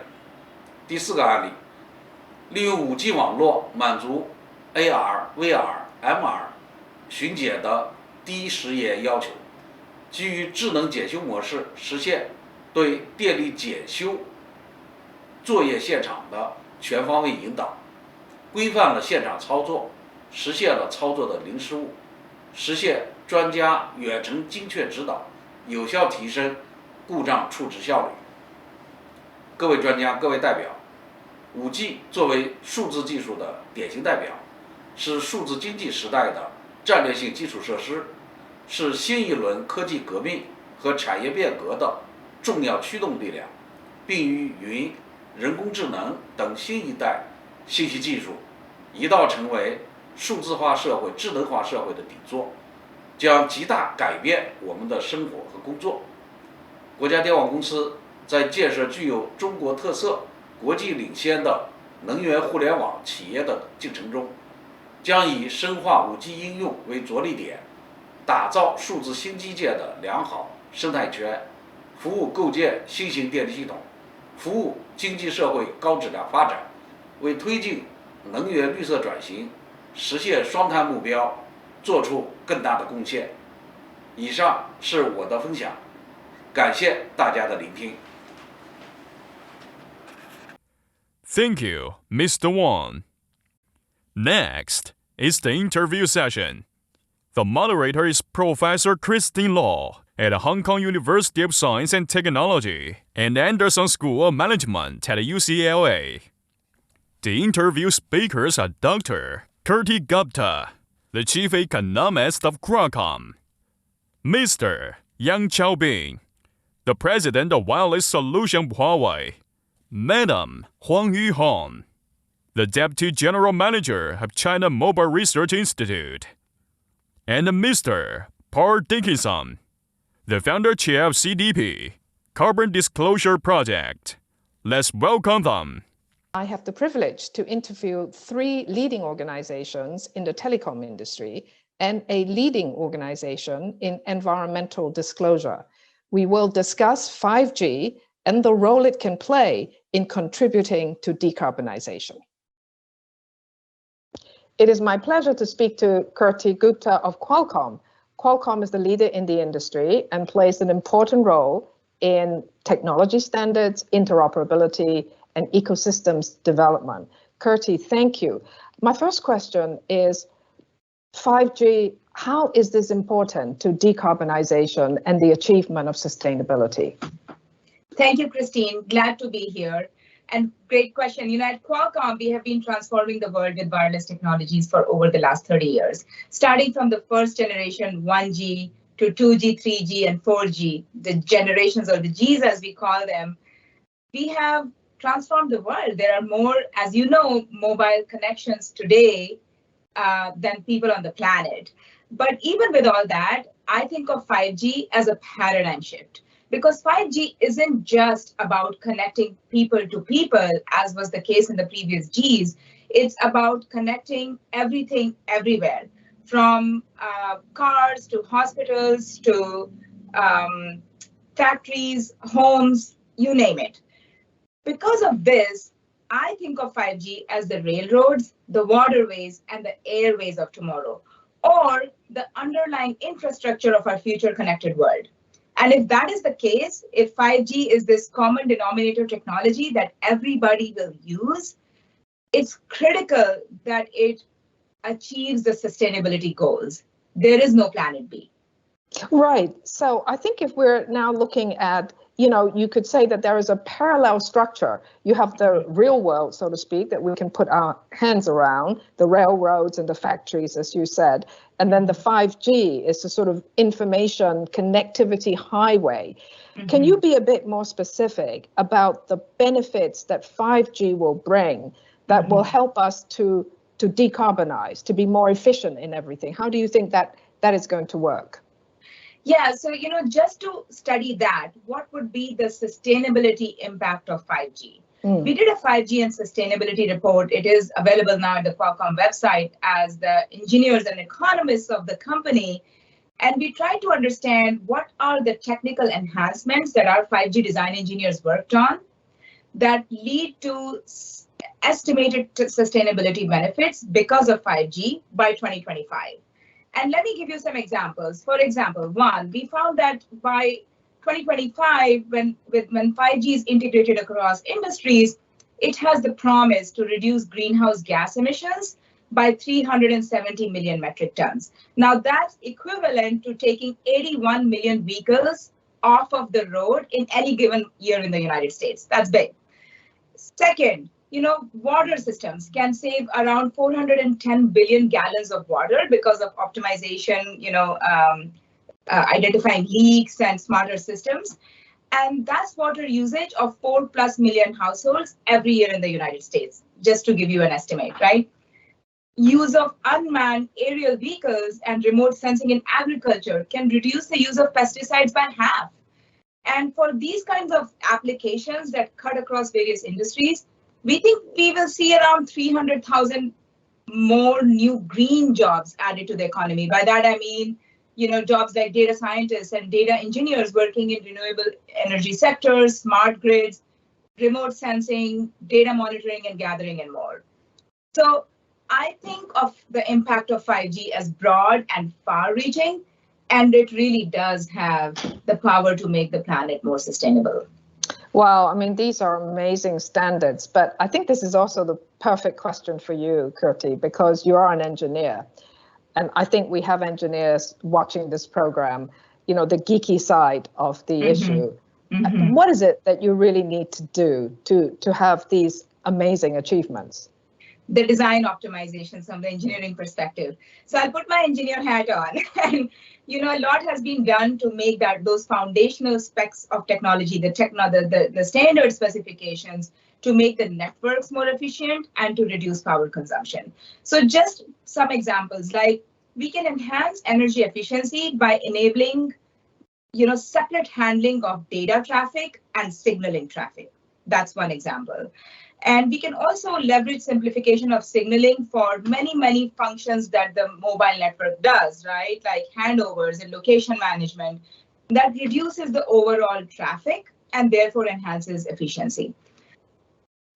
第4个案例，利用5G 网络满足 AR、VR、MR 巡检的低时延要求，基于智能检修模式，实现对电力检修作业现场的全方位引导，规范了现场操作，实现了操作的零失误，实现专家远程精确指导，有效提升故障处置效率。各位专家、各位代表，5G 作为数字技术的典型代表，是数字经济时代的战略性基础设施，是新一轮科技革命和产业变革的重要驱动力量，并与云、人工智能等新一代信息技术一道成为数字化社会、智能化社会的底座，将极大改变我们的生活和工作。国家电网公司在建设具有中国特色、国际领先的能源互联网企业的进程中，将以深化5G 应用为着力点，打造数字新基建的良好生态圈，服务构建新型电力系统，服务经济社会高质量发展，为推进能源绿色转型、实现双碳目标做出更大的贡献。以上是我的分享，感谢大家的聆听。Thank you, Mr. Wang. Next is the interview session. The moderator is Professor Christine Law at Hong Kong University of Science and Technology and Anderson School of Management at UCLA. The interview speakers are Dr. Kirti Gupta, the Chief Economist of Qualcomm, Mr. Yang Chaobing, the President of Wireless Solution Huawei, Madam Huang Yuhong, the Deputy General Manager of China Mobile Research Institute, and Mr. Paul Dickinson, the Founder Chair of CDP, Carbon Disclosure Project. Let's welcome them. I have the privilege to interview 3 leading organizations in the telecom industry and a leading organization in environmental disclosure. We will discuss 5G and the role it can play in contributing to decarbonization. It is my pleasure to speak to Kirti Gupta of Qualcomm. Qualcomm is the leader in the industry and plays an important role in technology standards, interoperability, and ecosystems development. Kirti, thank you. My first question is 5G, how is this important to decarbonization and the achievement of sustainability? Thank you, Christine. Glad to be here. And great question. You know, at Qualcomm, we have been transforming the world with wireless technologies for over the last 30 years, starting from the first generation 1G to 2G, 3G, and 4G, the generations, or the Gs as we call them. We have transformed the world. There are more, as you know, mobile connections today than people on the planet. But even with all that, I think of 5G as a paradigm shift. Because 5G isn't just about connecting people to people, as was the case in the previous Gs. It's about connecting everything everywhere, from cars to hospitals to factories, homes, you name it. Because of this, I think of 5G as the railroads, the waterways, and the airways of tomorrow, or the underlying infrastructure of our future connected world. And if that is the case, if 5G is this common denominator technology that everybody will use, it's critical that it achieves the sustainability goals. There is no planet B. Right. So I think if we're now looking at, you could say that there is a parallel structure. You have the real world, so to speak, that we can put our hands around, the railroads and the factories, as you said. And then the 5G is the sort of information connectivity highway. Mm-hmm. Can you be a bit more specific about the benefits that 5G will bring that will help us to decarbonize, to be more efficient in everything? How do you think that is going to work? Yeah, so, just to study that, what would be the sustainability impact of 5G? We did a 5G and sustainability report. It is available now at the Qualcomm website as the engineers and economists of the company. And we tried to understand what are the technical enhancements that our 5G design engineers worked on that lead to estimated sustainability benefits because of 5G by 2025. And let me give you some examples. For example, one, we found that by 2025, when 5G is integrated across industries, it has the promise to reduce greenhouse gas emissions by 370 million metric tons. Now that's equivalent to taking 81 million vehicles off of the road in any given year in the United States. That's big. Second, water systems can save around 410 billion gallons of water because of optimization, identifying leaks and smarter systems. And that's water usage of 4+ million households every year in the United States, just to give you an estimate, right? Use of unmanned aerial vehicles and remote sensing in agriculture can reduce the use of pesticides by half. And for these kinds of applications that cut across various industries, we think we will see around 300,000 more new green jobs added to the economy. By that, I mean, jobs like data scientists and data engineers working in renewable energy sectors, smart grids, remote sensing, data monitoring and gathering, and more. So I think of the impact of 5G as broad and far-reaching, and it really does have the power to make the planet more sustainable. Well, I mean, these are amazing standards, but I think this is also the perfect question for you, Kirti, because you are an engineer. And I think we have engineers watching this program, the geeky side of the issue. What is it that you really need to do to have these amazing achievements? The design optimizations from the engineering perspective. So I'll put my engineer hat on. And a lot has been done to make those foundational specs of technology, the standard specifications, to make the networks more efficient and to reduce power consumption. So just some examples, like we can enhance energy efficiency by enabling separate handling of data traffic and signaling traffic. That's one example. And we can also leverage simplification of signaling for many, many functions that the mobile network does, right? Like handovers and location management. That reduces the overall traffic and therefore enhances efficiency.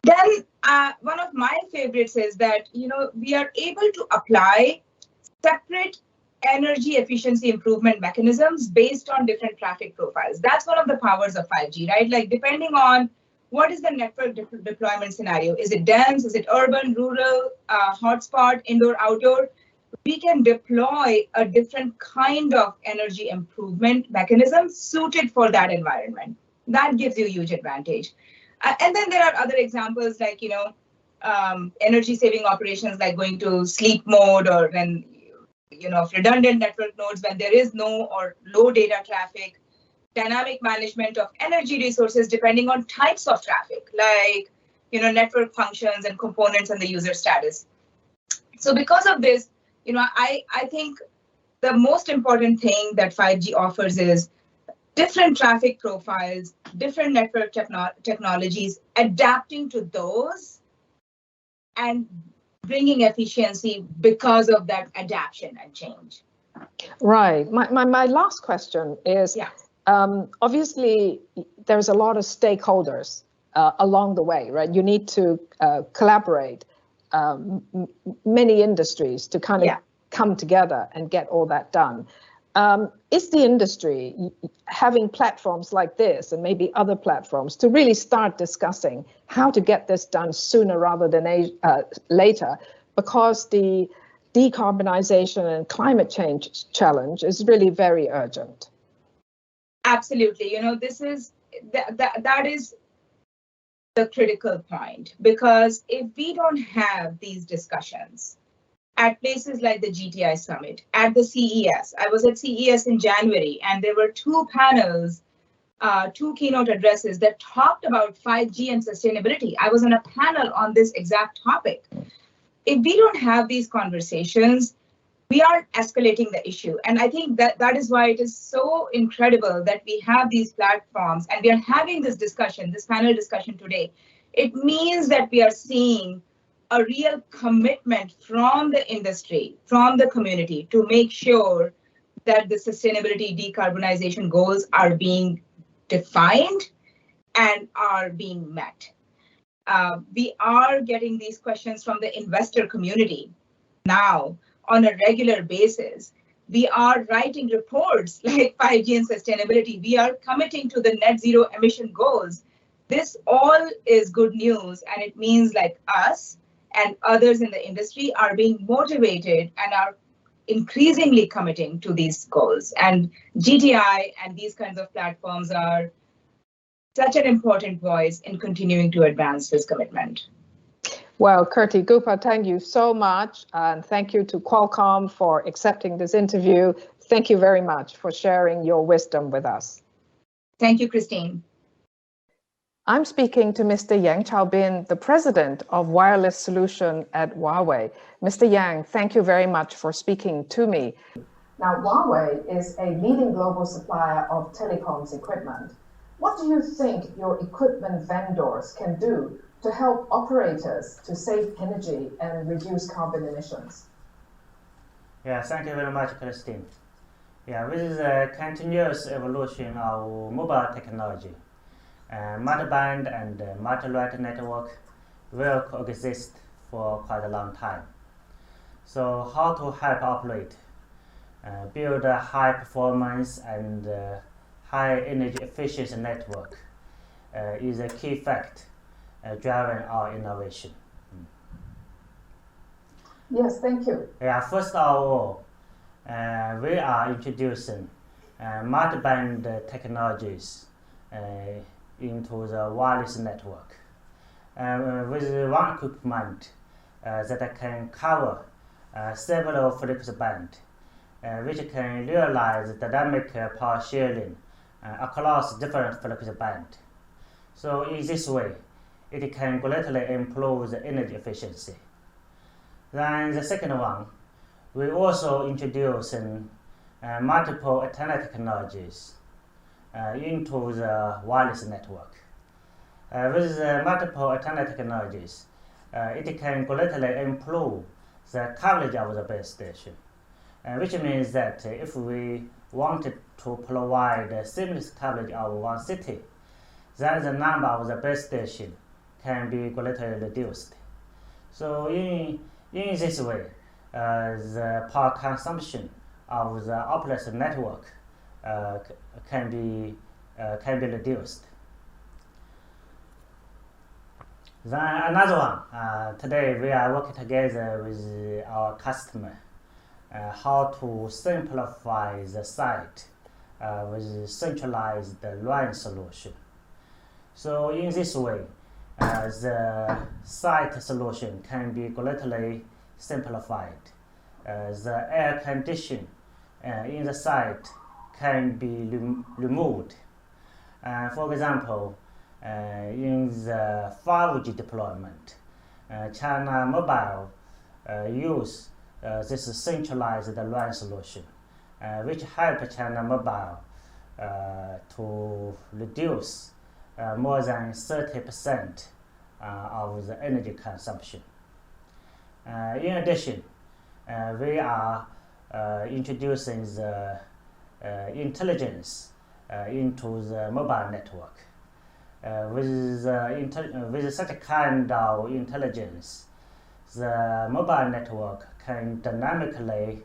Then one of my favorites is that, we are able to apply separate energy efficiency improvement mechanisms based on different traffic profiles. That's one of the powers of 5G, right? Like depending on what is the network deployment scenario? Is it dense? Is it urban, rural, hotspot, indoor, outdoor? We can deploy a different kind of energy improvement mechanism suited for that environment. That gives you a huge advantage. And then there are other examples like, energy saving operations like going to sleep mode, or when, redundant network nodes when there is no or low data traffic. Dynamic management of energy resources depending on types of traffic, like network functions and components and the user status. So because of this, I think the most important thing that 5G offers is different traffic profiles, different network technologies, adapting to those and bringing efficiency because of that adaptation and change. Right. My last question is, obviously, there's a lot of stakeholders along the way, right? You need to collaborate many industries to kind of come together and get all that done. Is the industry having platforms like this and maybe other platforms to really start discussing how to get this done sooner rather than later? Because the decarbonization and climate change challenge is really very urgent. Absolutely. This is that is the critical point, because if we don't have these discussions at places like the GTI Summit, at the CES, I was at CES in January, and there were 2 panels, 2 keynote addresses that talked about 5G and sustainability. I was on a panel on this exact topic. If we don't have these conversations, we aren't escalating the issue. And I think that is why it is so incredible that we have these platforms and we are having this discussion, this panel discussion today. It means that we are seeing a real commitment from the industry, from the community, to make sure that the sustainability decarbonization goals are being defined and are being met. We are getting these questions from the investor community now on a regular basis. We are writing reports like 5G and sustainability. We are committing to the net zero emission goals. This all is good news, and it means like us and others in the industry are being motivated and are increasingly committing to these goals. And GTI and these kinds of platforms are such an important voice in continuing to advance this commitment. Well, Kirti Gupta, thank you so much. And thank you to Qualcomm for accepting this interview. Thank you very much for sharing your wisdom with us. Thank you, Christine. I'm speaking to Mr. Yang Chaobin, the president of Wireless Solution at Huawei. Mr. Yang, thank you very much for speaking to me. Now, Huawei is a leading global supplier of telecoms equipment. What do you think your equipment vendors can do to help operators to save energy and reduce carbon emissions? Yeah, thank you very much, Christine. Yeah, with the continuous evolution of mobile technology, multi-band and multi-rate network will coexist for quite a long time. So how to help operate, build a high performance and high energy efficient network is a key fact driving our innovation. Yes, thank you. Yeah, first of all, we are introducing multi-band technologies into the wireless network. with one equipment that can cover several frequency bands, which can realize dynamic power sharing across different frequency bands. So in this way, it can greatly improve the energy efficiency. Then the second one, we also introduce multiple antenna technologies into the wireless network. With the multiple antenna technologies, it can greatly improve the coverage of the base station, which means that if we wanted to provide seamless coverage of one city, then the number of the base station can be greatly reduced. So in this way, the power consumption of the operation network can be reduced. Then another one, today we are working together with our customer how to simplify the site with centralized RAN solution. So in this way, the site solution can be greatly simplified. The air condition in the site can be removed. For example, in the 5G deployment, China Mobile use this centralized RAN solution, which help China Mobile to reduce more than 30% of the energy consumption. In addition, we are introducing the intelligence into the mobile network. With such a kind of intelligence, the mobile network can dynamically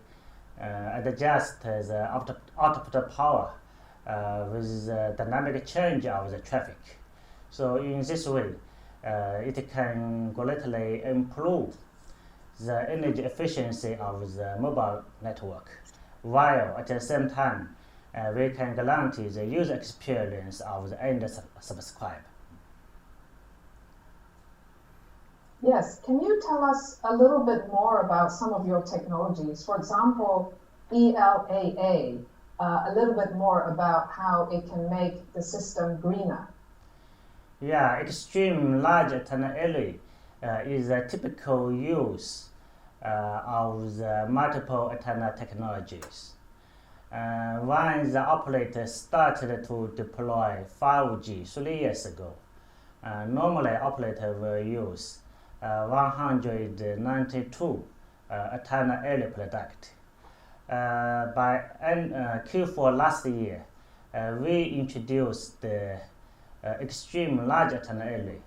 adjust the output power with the dynamic change of the traffic. So in this way, it can greatly improve the energy efficiency of the mobile network, while at the same time we can guarantee the user experience of the end subscriber. Yes, can you tell us a little bit more about some of your technologies? For example, ELAA, a little bit more about how it can make the system greener. Yeah, extreme large antenna array is a typical use of the multiple antenna technologies. When the operator started to deploy 5G 3 years ago, normally operator will use 192 antenna array product. By Q4 last year, we introduced the extreme large antenna array.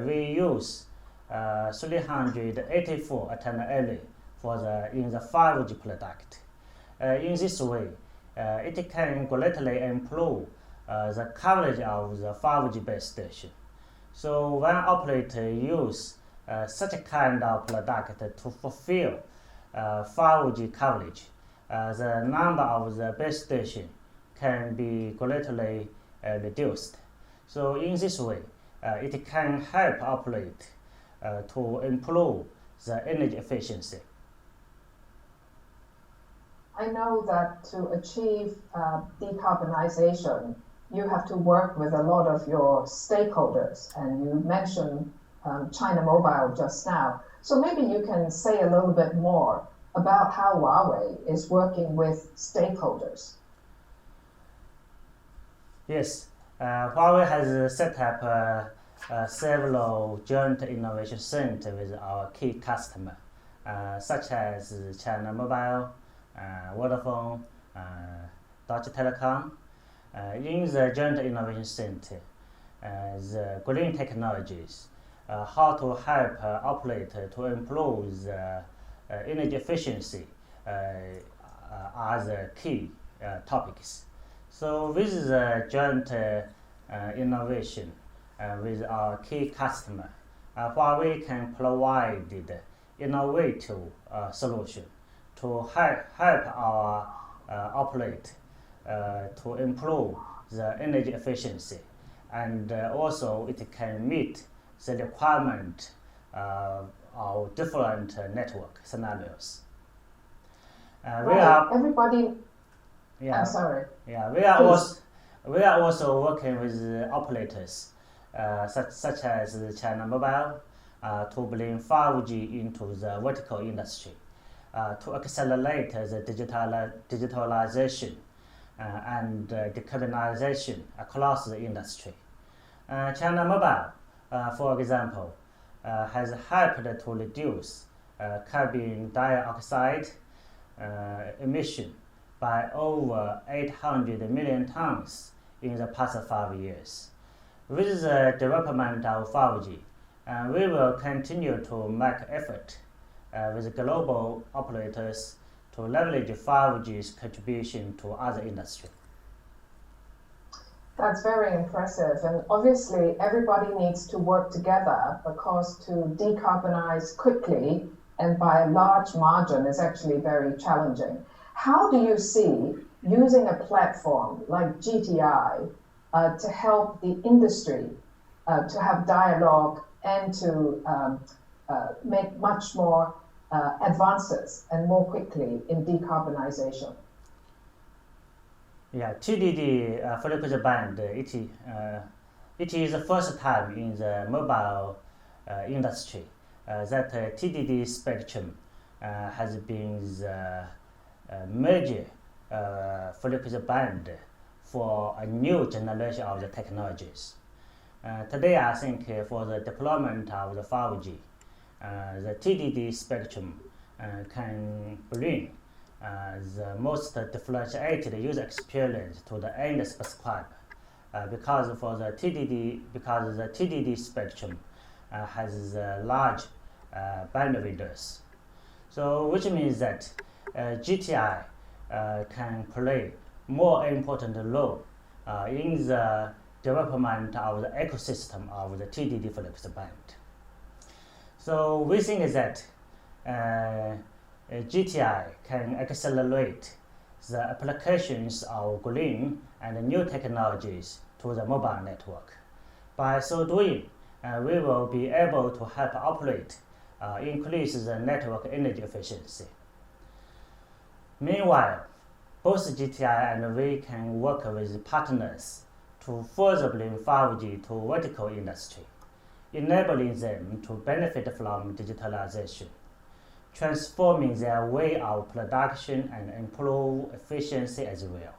We use 384 antenna array in the 5G product. In this way, it can greatly improve the coverage of the 5G base station. So when operator use such a kind of product to fulfill 5G coverage, the number of the base station can be greatly reduced. So in this way, it can help operate to improve the energy efficiency. I know that to achieve decarbonization, you have to work with a lot of your stakeholders, and you mentioned China Mobile just now. So maybe you can say a little bit more about how Huawei is working with stakeholders. Yes, Huawei has set up several joint innovation centers with our key customers, such as China Mobile, Vodafone, Deutsche Telekom. In the joint innovation center, the green technologies, how to help operator to improve the energy efficiency are the key topics. So with the joint innovation with our key customer, Huawei can provide the innovative solution to help our operator to improve the energy efficiency, and also it can meet the requirement of different network scenarios. Everybody. Yeah, I'm sorry. Yeah, we are also working with operators such as China Mobile to bring 5G into the vertical industry, to accelerate the digitalization and decarbonization across the industry. China Mobile, for example, has helped to reduce carbon dioxide emission by over 800 million tons in the past 5 years. With the development of 5G, we will continue to make effort with global operators to leverage 5G's contribution to other industries. That's very impressive. And obviously, everybody needs to work together because to decarbonize quickly and by a large margin is actually very challenging. How do you see using a platform like GTI to help the industry to have dialogue and to make much more advances and more quickly in decarbonization? Yeah, TDD frequency band, it is the first time in the mobile industry that TDD spectrum has been the major frequency band for a new generation of the technologies. Today, I think for the deployment of the 5G, the TDD spectrum can bring the most differentiated user experience to the end subscriber, because the TDD spectrum has large bandwidths. So, which means that GTI can play more important role in the development of the ecosystem of the TDD frequency band. So we think that GTI can accelerate the applications of green and new technologies to the mobile network. By so doing, we will be able to help operate increase the network energy efficiency. Meanwhile, both GTI and we can work with partners to further bring 5G to vertical industry, enabling them to benefit from digitalization, transforming their way of production and improve efficiency as well.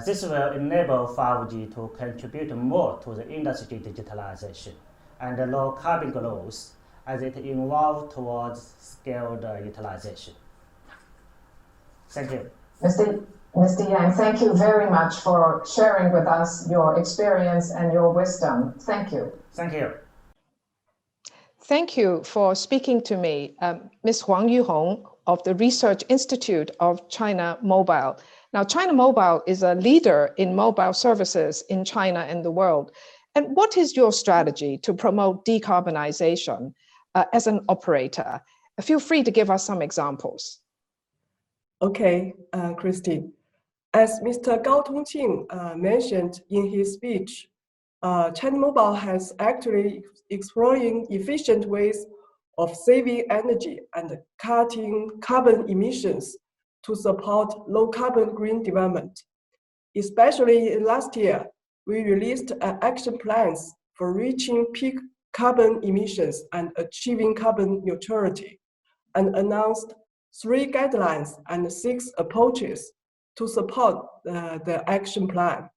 This will enable 5G to contribute more to the industry digitalization and low carbon growth as it evolves towards scaled utilization. Thank you. Mr. Yang, thank you very much for sharing with us your experience and your wisdom. Thank you. Thank you. Thank you for speaking to me, Ms. Huang Yuhong of the Research Institute of China Mobile. Now, China Mobile is a leader in mobile services in China and the world. And what is your strategy to promote decarbonization as an operator? Feel free to give us some examples. Okay, Christine. As Mr. Gao Tongqing mentioned in his speech, China Mobile has actually exploring efficient ways of saving energy and cutting carbon emissions to support low carbon green development. Especially last year, we released action plans for reaching peak carbon emissions and achieving carbon neutrality, and announced 3 guidelines and 6 approaches to support the action plan.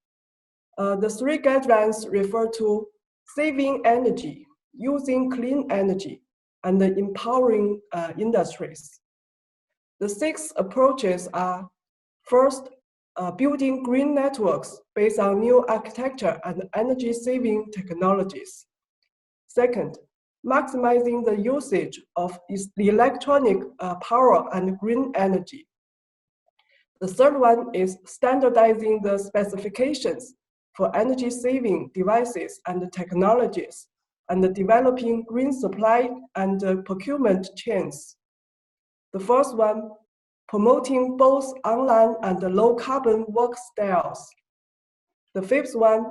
The 3 guidelines refer to saving energy, using clean energy, and empowering industries. The 6 approaches are: first, building green networks based on new architecture and energy-saving technologies. Second, maximizing the usage of electronic power and green energy. The third one is standardizing the specifications for energy-saving devices and technologies, and developing green supply and procurement chains. The fourth one, promoting both online and low-carbon work styles. The fifth one,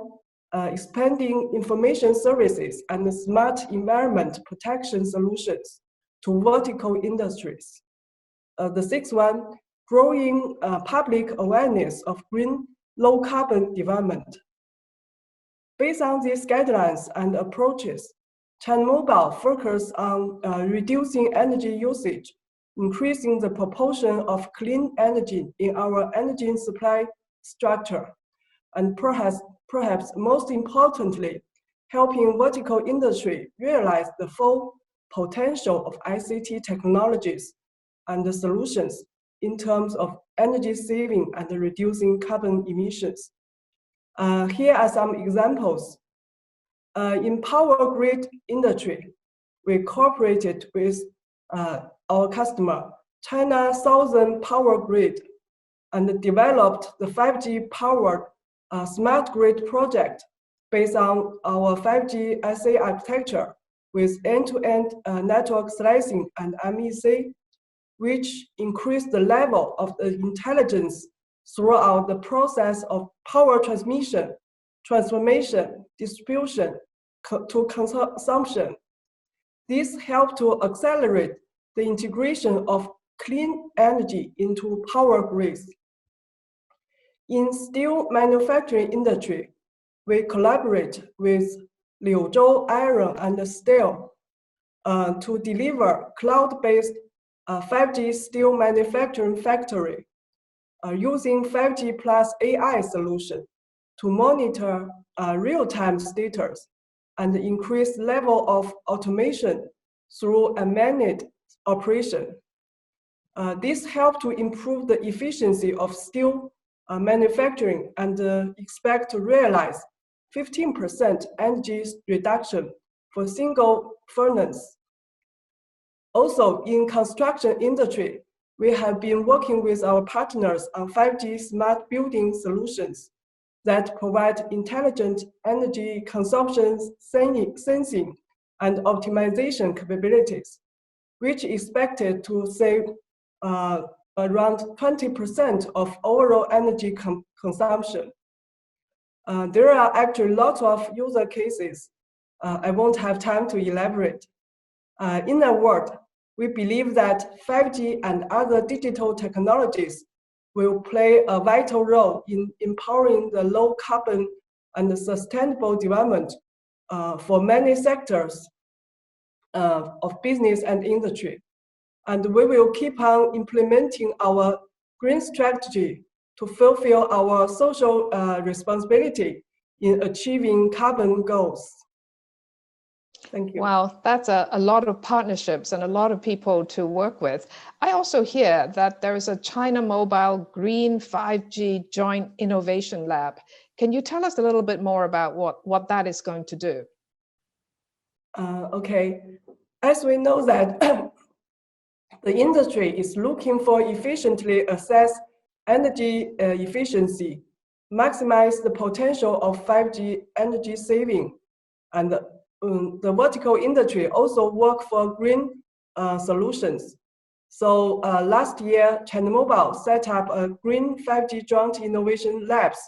expanding information services and smart environment protection solutions to vertical industries. The sixth one, growing public awareness of green low carbon development. Based on these guidelines and approaches, China Mobile focuses on reducing energy usage, increasing the proportion of clean energy in our energy supply structure, and perhaps most importantly, helping vertical industry realize the full potential of ICT technologies and the solutions in terms of energy saving and reducing carbon emissions. Here are some examples. In power grid industry, we cooperated with our customer, China Southern Power Grid, and developed the 5G powered smart grid project based on our 5G SA architecture with end-to-end network slicing and MEC, which increased the level of the intelligence throughout the process of power transmission, transformation, distribution to consumption. This helped to accelerate the integration of clean energy into power grids. In steel manufacturing industry, we collaborate with Liuzhou Iron and Steel to deliver cloud-based 5G steel manufacturing factory using 5G plus AI solution to monitor real-time status and increase level of automation through a managed operation. This helped to improve the efficiency of steel manufacturing and expect to realize 15% energy reduction for single furnace. Also, in construction industry, we have been working with our partners on 5G smart building solutions that provide intelligent energy consumption sensing and optimization capabilities, which is expected to save around 20% of overall energy consumption. There are actually lots of user cases. I won't have time to elaborate. In a word, we believe that 5G and other digital technologies will play a vital role in empowering the low carbon and sustainable development for many sectors of business and industry. And we will keep on implementing our green strategy to fulfill our social responsibility in achieving carbon goals. Thank you. Wow, that's a lot of partnerships and a lot of people to work with. I also hear that there is a China Mobile Green 5G Joint Innovation Lab. Can you tell us a little bit more about what that is going to do? Okay, as we know that the industry is looking for efficiently assess energy efficiency, maximize the potential of 5G energy saving, and the vertical industry also work for green solutions. So last year, China Mobile set up a Green 5G Joint Innovation Labs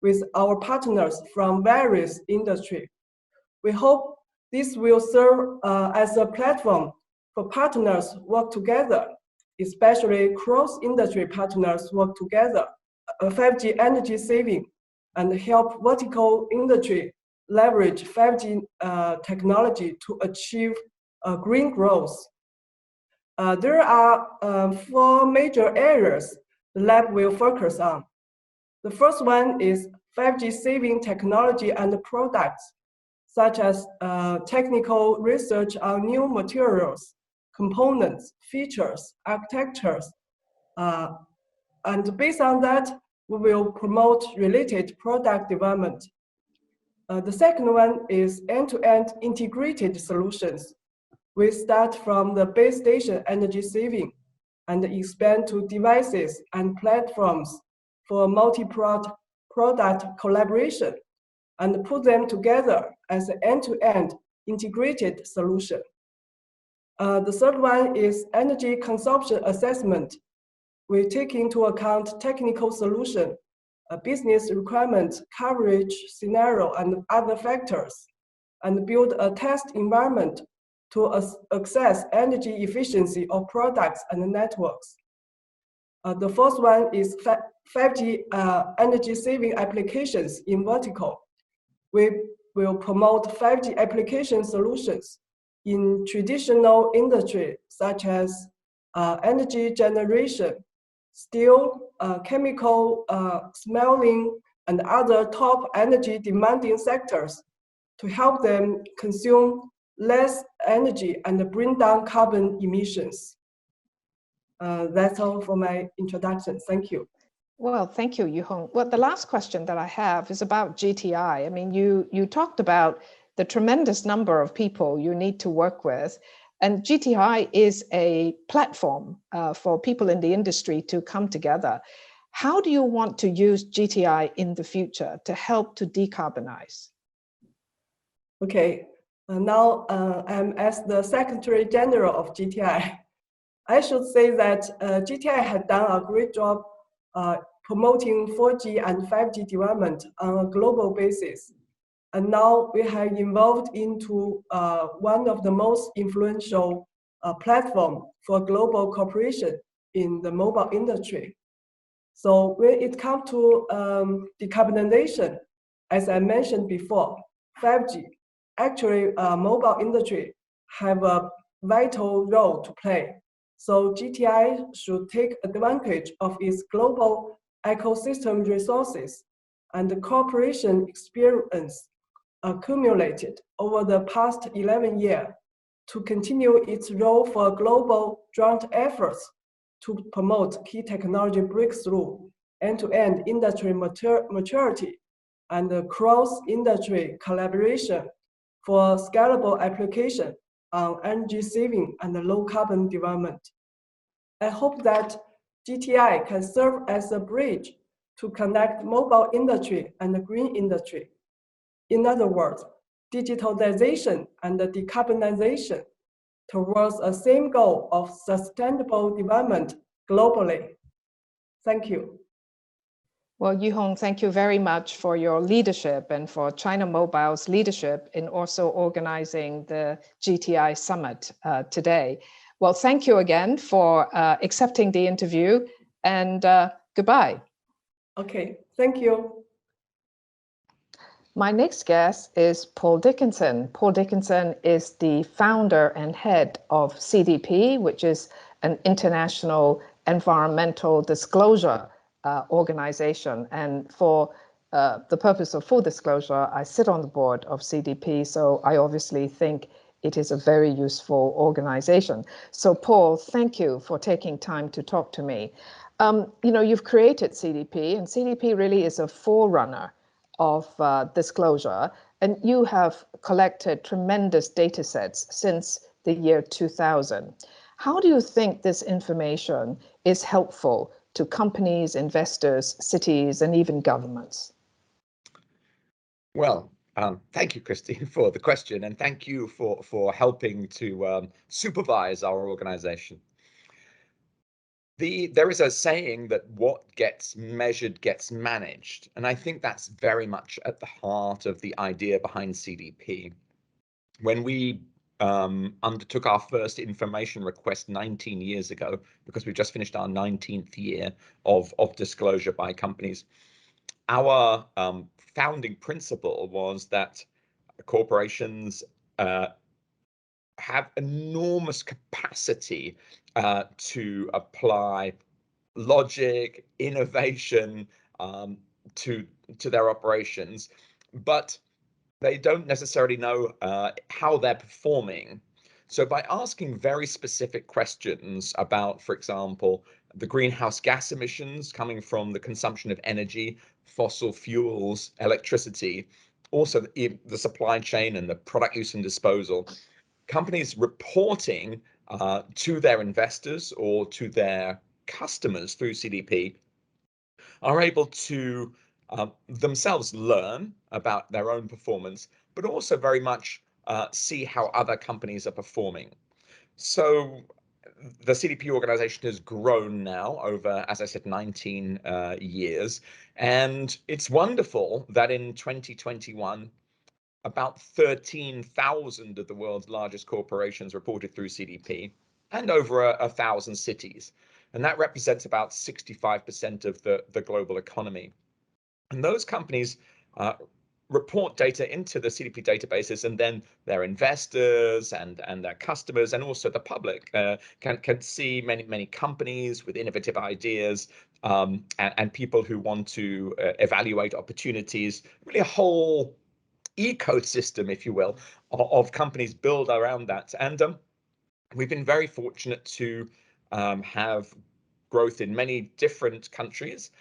with our partners from various industries. We hope this will serve as a platform for partners work together, especially cross-industry partners work together, 5G energy saving, and help vertical industry leverage 5G technology to achieve green growth. There are 4 major areas the lab will focus on. The first one is 5G saving technology and products, such as technical research on new materials, components, features, architectures. And based on that, we will promote related product development. The second one is end-to-end integrated solutions. We start from the base station energy saving and expand to devices and platforms for multi-product collaboration and put them together as an end-to-end integrated solution. The third one is energy consumption assessment. We take into account technical solution business requirement, coverage scenario, and other factors, and build a test environment to assess energy efficiency of products and networks. The first one is 5G energy saving applications in vertical. We will promote 5G application solutions in traditional industry such as energy generation, steel, chemical, smelting, and other top energy demanding sectors to help them consume less energy and bring down carbon emissions. That's all for my introduction. Thank you. Well, thank you, Yuhong. Well, the last question that I have is about GTI. I mean, you talked about the tremendous number of people you need to work with, and GTI is a platform for people in the industry to come together. How do you want to use GTI in the future to help to decarbonize? Okay, now I'm as the Secretary General of GTI. I should say that GTI had done a great job promoting 4G and 5G development on a global basis. And now we have evolved into one of the most influential platform for global cooperation in the mobile industry. So when it comes to decarbonization, as I mentioned before, 5G, actually mobile industry have a vital role to play. So GTI should take advantage of its global ecosystem resources and the cooperation experience accumulated over the past 11 years to continue its role for global joint efforts to promote key technology breakthrough, end-to-end industry maturity, and cross-industry collaboration for scalable application on energy saving and low carbon development. I hope that GTI can serve as a bridge to connect mobile industry and the green industry. In other words, digitalization and the decarbonization towards a same goal of sustainable development globally. Thank you. Well, Yuhong, thank you very much for your leadership and for China Mobile's leadership in also organizing the GTI Summit today. Well, thank you again for accepting the interview, and goodbye. Okay, thank you. My next guest is Paul Dickinson. Paul Dickinson is the founder and head of CDP, which is an international environmental disclosure organization. And for the purpose of full disclosure, I sit on the board of CDP, so I obviously think it is a very useful organization. So Paul, thank you for taking time to talk to me. You know, you've created CDP, and CDP really is a forerunner of disclosure, and you have collected tremendous data sets since the year 2000. How do you think this information is helpful to companies, investors, cities, and even governments? Well, thank you, Christine, for the question, and thank you for helping to supervise our organization. There is a saying that what gets measured gets managed, and I think that's very much at the heart of the idea behind CDP. When we undertook our first information request 19 years ago, because we've just finished our 19th year of disclosure by companies, our founding principle was that corporations have enormous capacity to apply logic, innovation to their operations, but they don't necessarily know how they're performing. So by asking very specific questions about, for example, the greenhouse gas emissions coming from the consumption of energy, fossil fuels, electricity, also the supply chain and the product use and disposal, companies reporting to their investors or to their customers through CDP are able to themselves learn about their own performance, but also very much see how other companies are performing. So the CDP organization has grown now over, as I said, 19 years. And it's wonderful that in 2021, about 13,000 of the world's largest corporations reported through CDP, and over 1,000 cities. And that represents about 65% of the global economy. And those companies report data into the CDP databases, and then their investors and their customers and also the public can see many companies with innovative ideas and people who want to evaluate opportunities, really a whole ecosystem, if you will, of companies build around that. And we've been very fortunate to have growth in many different countries,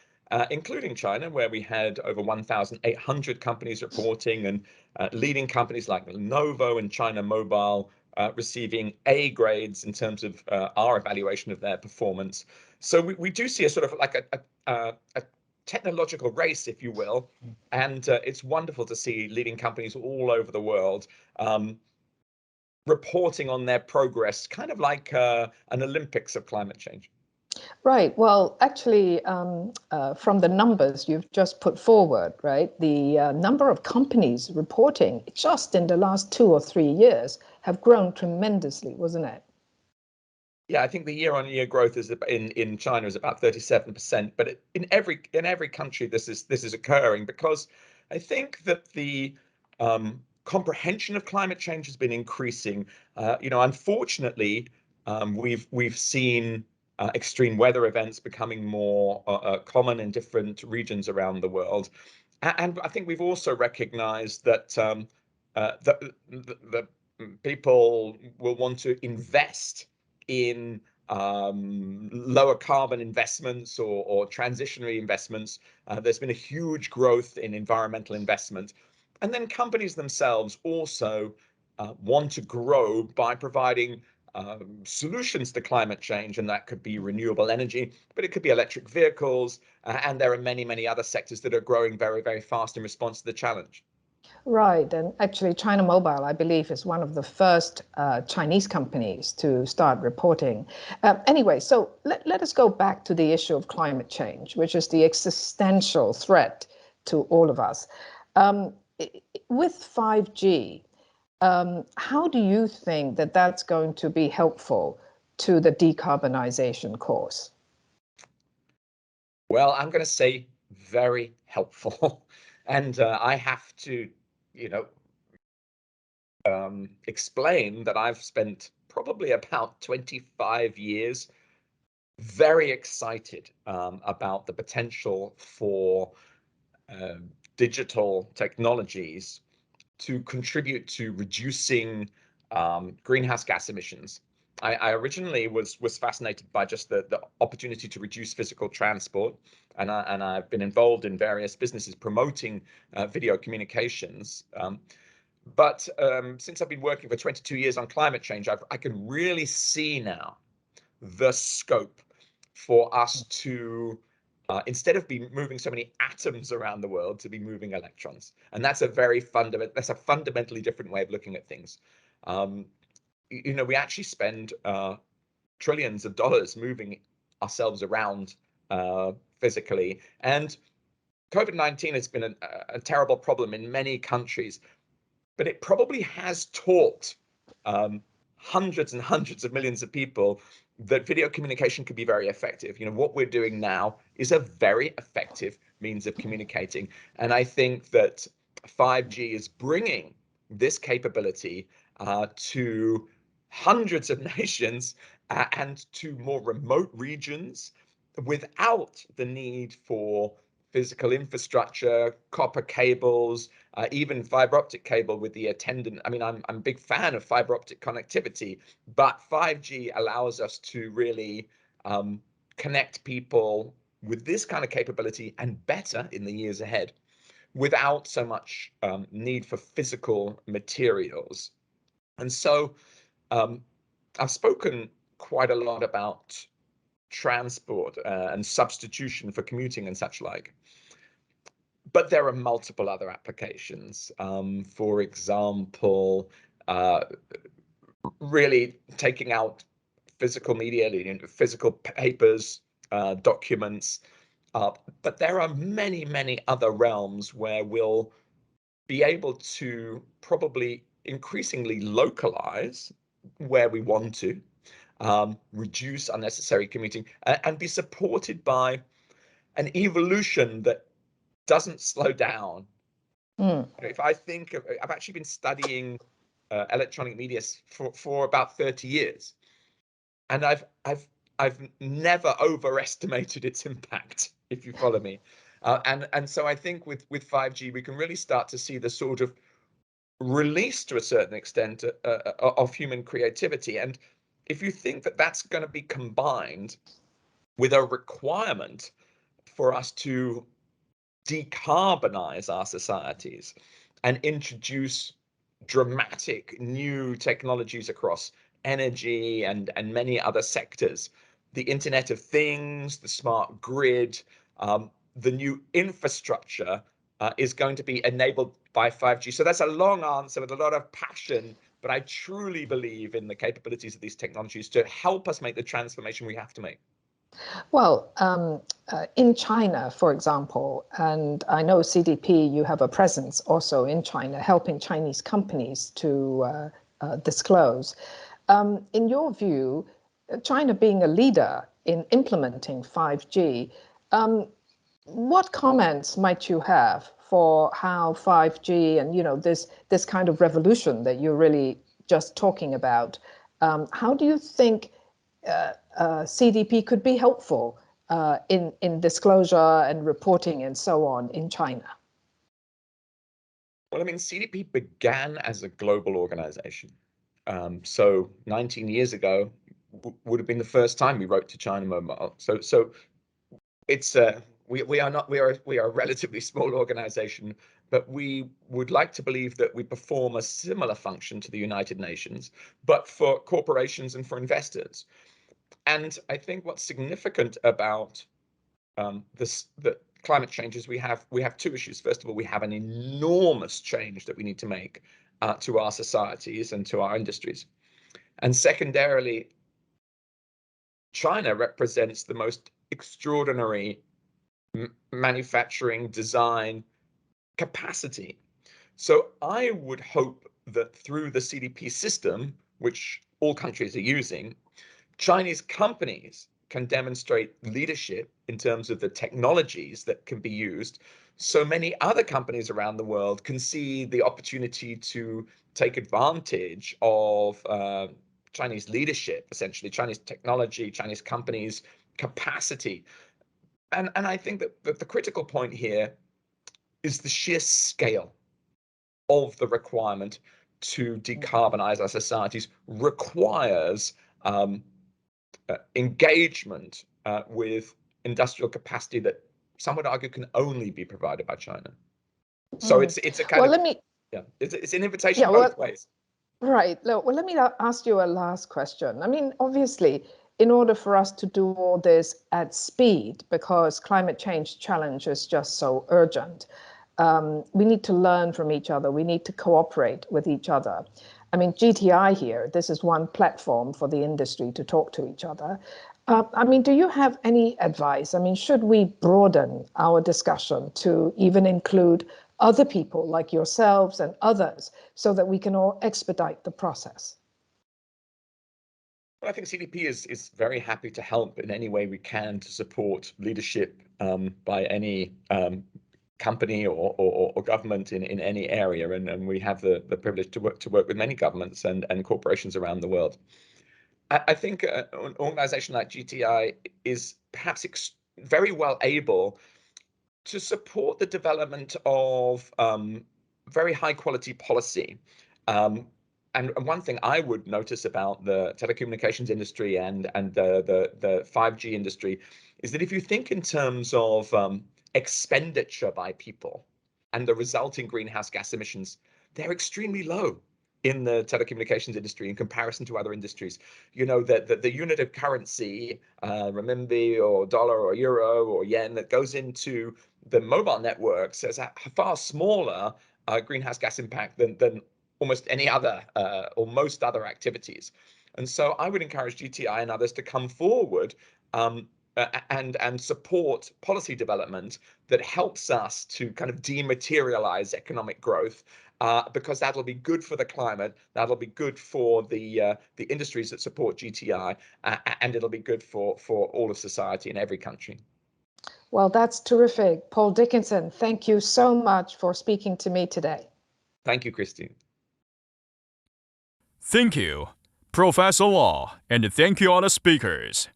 including China, where we had over 1,800 companies reporting, and leading companies like Lenovo and China Mobile receiving A grades in terms of our evaluation of their performance. So we do see a sort of like a technological race, if you will, and it's wonderful to see leading companies all over the world reporting on their progress, kind of like an Olympics of climate change. Right. Well, actually, from the numbers you've just put forward, right, the number of companies reporting just in the last 2 or 3 years have grown tremendously, wasn't it? Yeah, I think the year-on-year growth is in China is about 37%, but in every country this is occurring, because I think that the comprehension of climate change has been increasing. Unfortunately, we've seen extreme weather events becoming more common in different regions around the world, and I think we've also recognized that the people will want to invest in lower carbon investments or transitionary investments. There's been a huge growth in environmental investment. And then companies themselves also want to grow by providing solutions to climate change, and that could be renewable energy, but it could be electric vehicles, and there are many other sectors that are growing very fast in response to the challenge. Right, and actually China Mobile, I believe, is one of the first Chinese companies to start reporting. Anyway, so let us go back to the issue of climate change, which is the existential threat to all of us. With 5G, how do you think that that's going to be helpful to the decarbonization course? Well, I'm going to say very helpful. And I have to, explain that I've spent probably about 25 years very excited about the potential for digital technologies to contribute to reducing greenhouse gas emissions. I originally was fascinated by just the opportunity to reduce physical transport, and I've been involved in various businesses promoting video communications. But since I've been working for 22 years on climate change, I can really see now the scope for us to, instead of be moving so many atoms around the world, to be moving electrons. And that's a fundamentally different way of looking at things. We actually spend trillions of dollars moving ourselves around physically. And COVID-19 has been a terrible problem in many countries, but it probably has taught hundreds and hundreds of millions of people that video communication can be very effective. What we're doing now is a very effective means of communicating. And I think that 5G is bringing this capability to hundreds of nations and to more remote regions without the need for physical infrastructure, copper cables, even fiber optic cable with the attendant. I mean, I'm a big fan of fiber optic connectivity, but 5G allows us to really connect people with this kind of capability and better in the years ahead without so much need for physical materials. And so I've spoken quite a lot about transport and substitution for commuting and such like. But there are multiple other applications. For example, really taking out physical media, leading into physical papers, documents. But there are many, many other realms where we'll be able to probably increasingly localize where we want to, reduce unnecessary commuting, and be supported by an evolution that doesn't slow down. If I think I've actually been studying electronic media for about 30 years, and I've never overestimated its impact, if you follow me. And so I think with 5G we can really start to see the sort of release to a certain extent of human creativity. And if you think that that's going to be combined with a requirement for us to decarbonize our societies and introduce dramatic new technologies across energy and many other sectors, the Internet of Things, the smart grid, the new infrastructure is going to be enabled by 5G. So that's a long answer with a lot of passion, but I truly believe in the capabilities of these technologies to help us make the transformation we have to make. Well, in China, for example, and I know CDP, you have a presence also in China, helping Chinese companies to disclose. In your view, China being a leader in implementing 5G, what comments might you have for how 5G and this kind of revolution that you're really just talking about? How do you think CDP could be helpful in disclosure and reporting and so on in China? Well, I mean, CDP began as a global organization. So 19 years ago would have been the first time we wrote to China Mobile. So it's we are a relatively small organization, but we would like to believe that we perform a similar function to the United Nations, but for corporations and for investors. And I think what's significant about the climate change is we have two issues. First of all, we have an enormous change that we need to make to our societies and to our industries. And secondarily, China represents the most extraordinary manufacturing design capacity. So I would hope that through the CDP system, which all countries are using, Chinese companies can demonstrate leadership in terms of the technologies that can be used, so many other companies around the world can see the opportunity to take advantage of Chinese leadership, essentially Chinese technology, Chinese companies' capacity. And I think that the critical point here is the sheer scale of the requirement to decarbonize our societies requires engagement with industrial capacity that some would argue can only be provided by China. So it's a kind well, of, let me, yeah, it's an invitation both ways. Right. Well, let me ask you a last question. I mean, obviously, in order for us to do all this at speed, because climate change challenge is just so urgent, we need to learn from each other. We need to cooperate with each other. I mean, GTI here, this is one platform for the industry to talk to each other. I mean, do you have any advice? I mean, should we broaden our discussion to even include other people like yourselves and others so that we can all expedite the process? Well, I think CDP is very happy to help in any way we can to support leadership by any company or government in any area, and we have the privilege to work with many governments and corporations around the world. I think an organization like GTI is perhaps very well able to support the development of very high quality policy. And one thing I would notice about the telecommunications industry and the 5G industry is that if you think in terms of expenditure by people and the resulting greenhouse gas emissions, they're extremely low in the telecommunications industry in comparison to other industries. You know, the unit of currency, renminbi or dollar or euro or yen, that goes into the mobile networks has a far smaller greenhouse gas impact than almost any other or most other activities. And so I would encourage GTI and others to come forward and support policy development that helps us to kind of dematerialize economic growth, because that'll be good for the climate, that'll be good for the industries that support GTI, and it'll be good for all of society in every country. Well, that's terrific. Paul Dickinson, thank you so much for speaking to me today. Thank you, Christine. Thank you, Professor Law, and thank you all the speakers.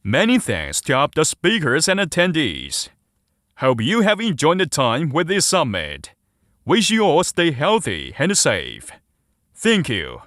Many thanks to all the speakers and attendees. Hope you have enjoyed the time with this summit. Wish you all stay healthy and safe. Thank you.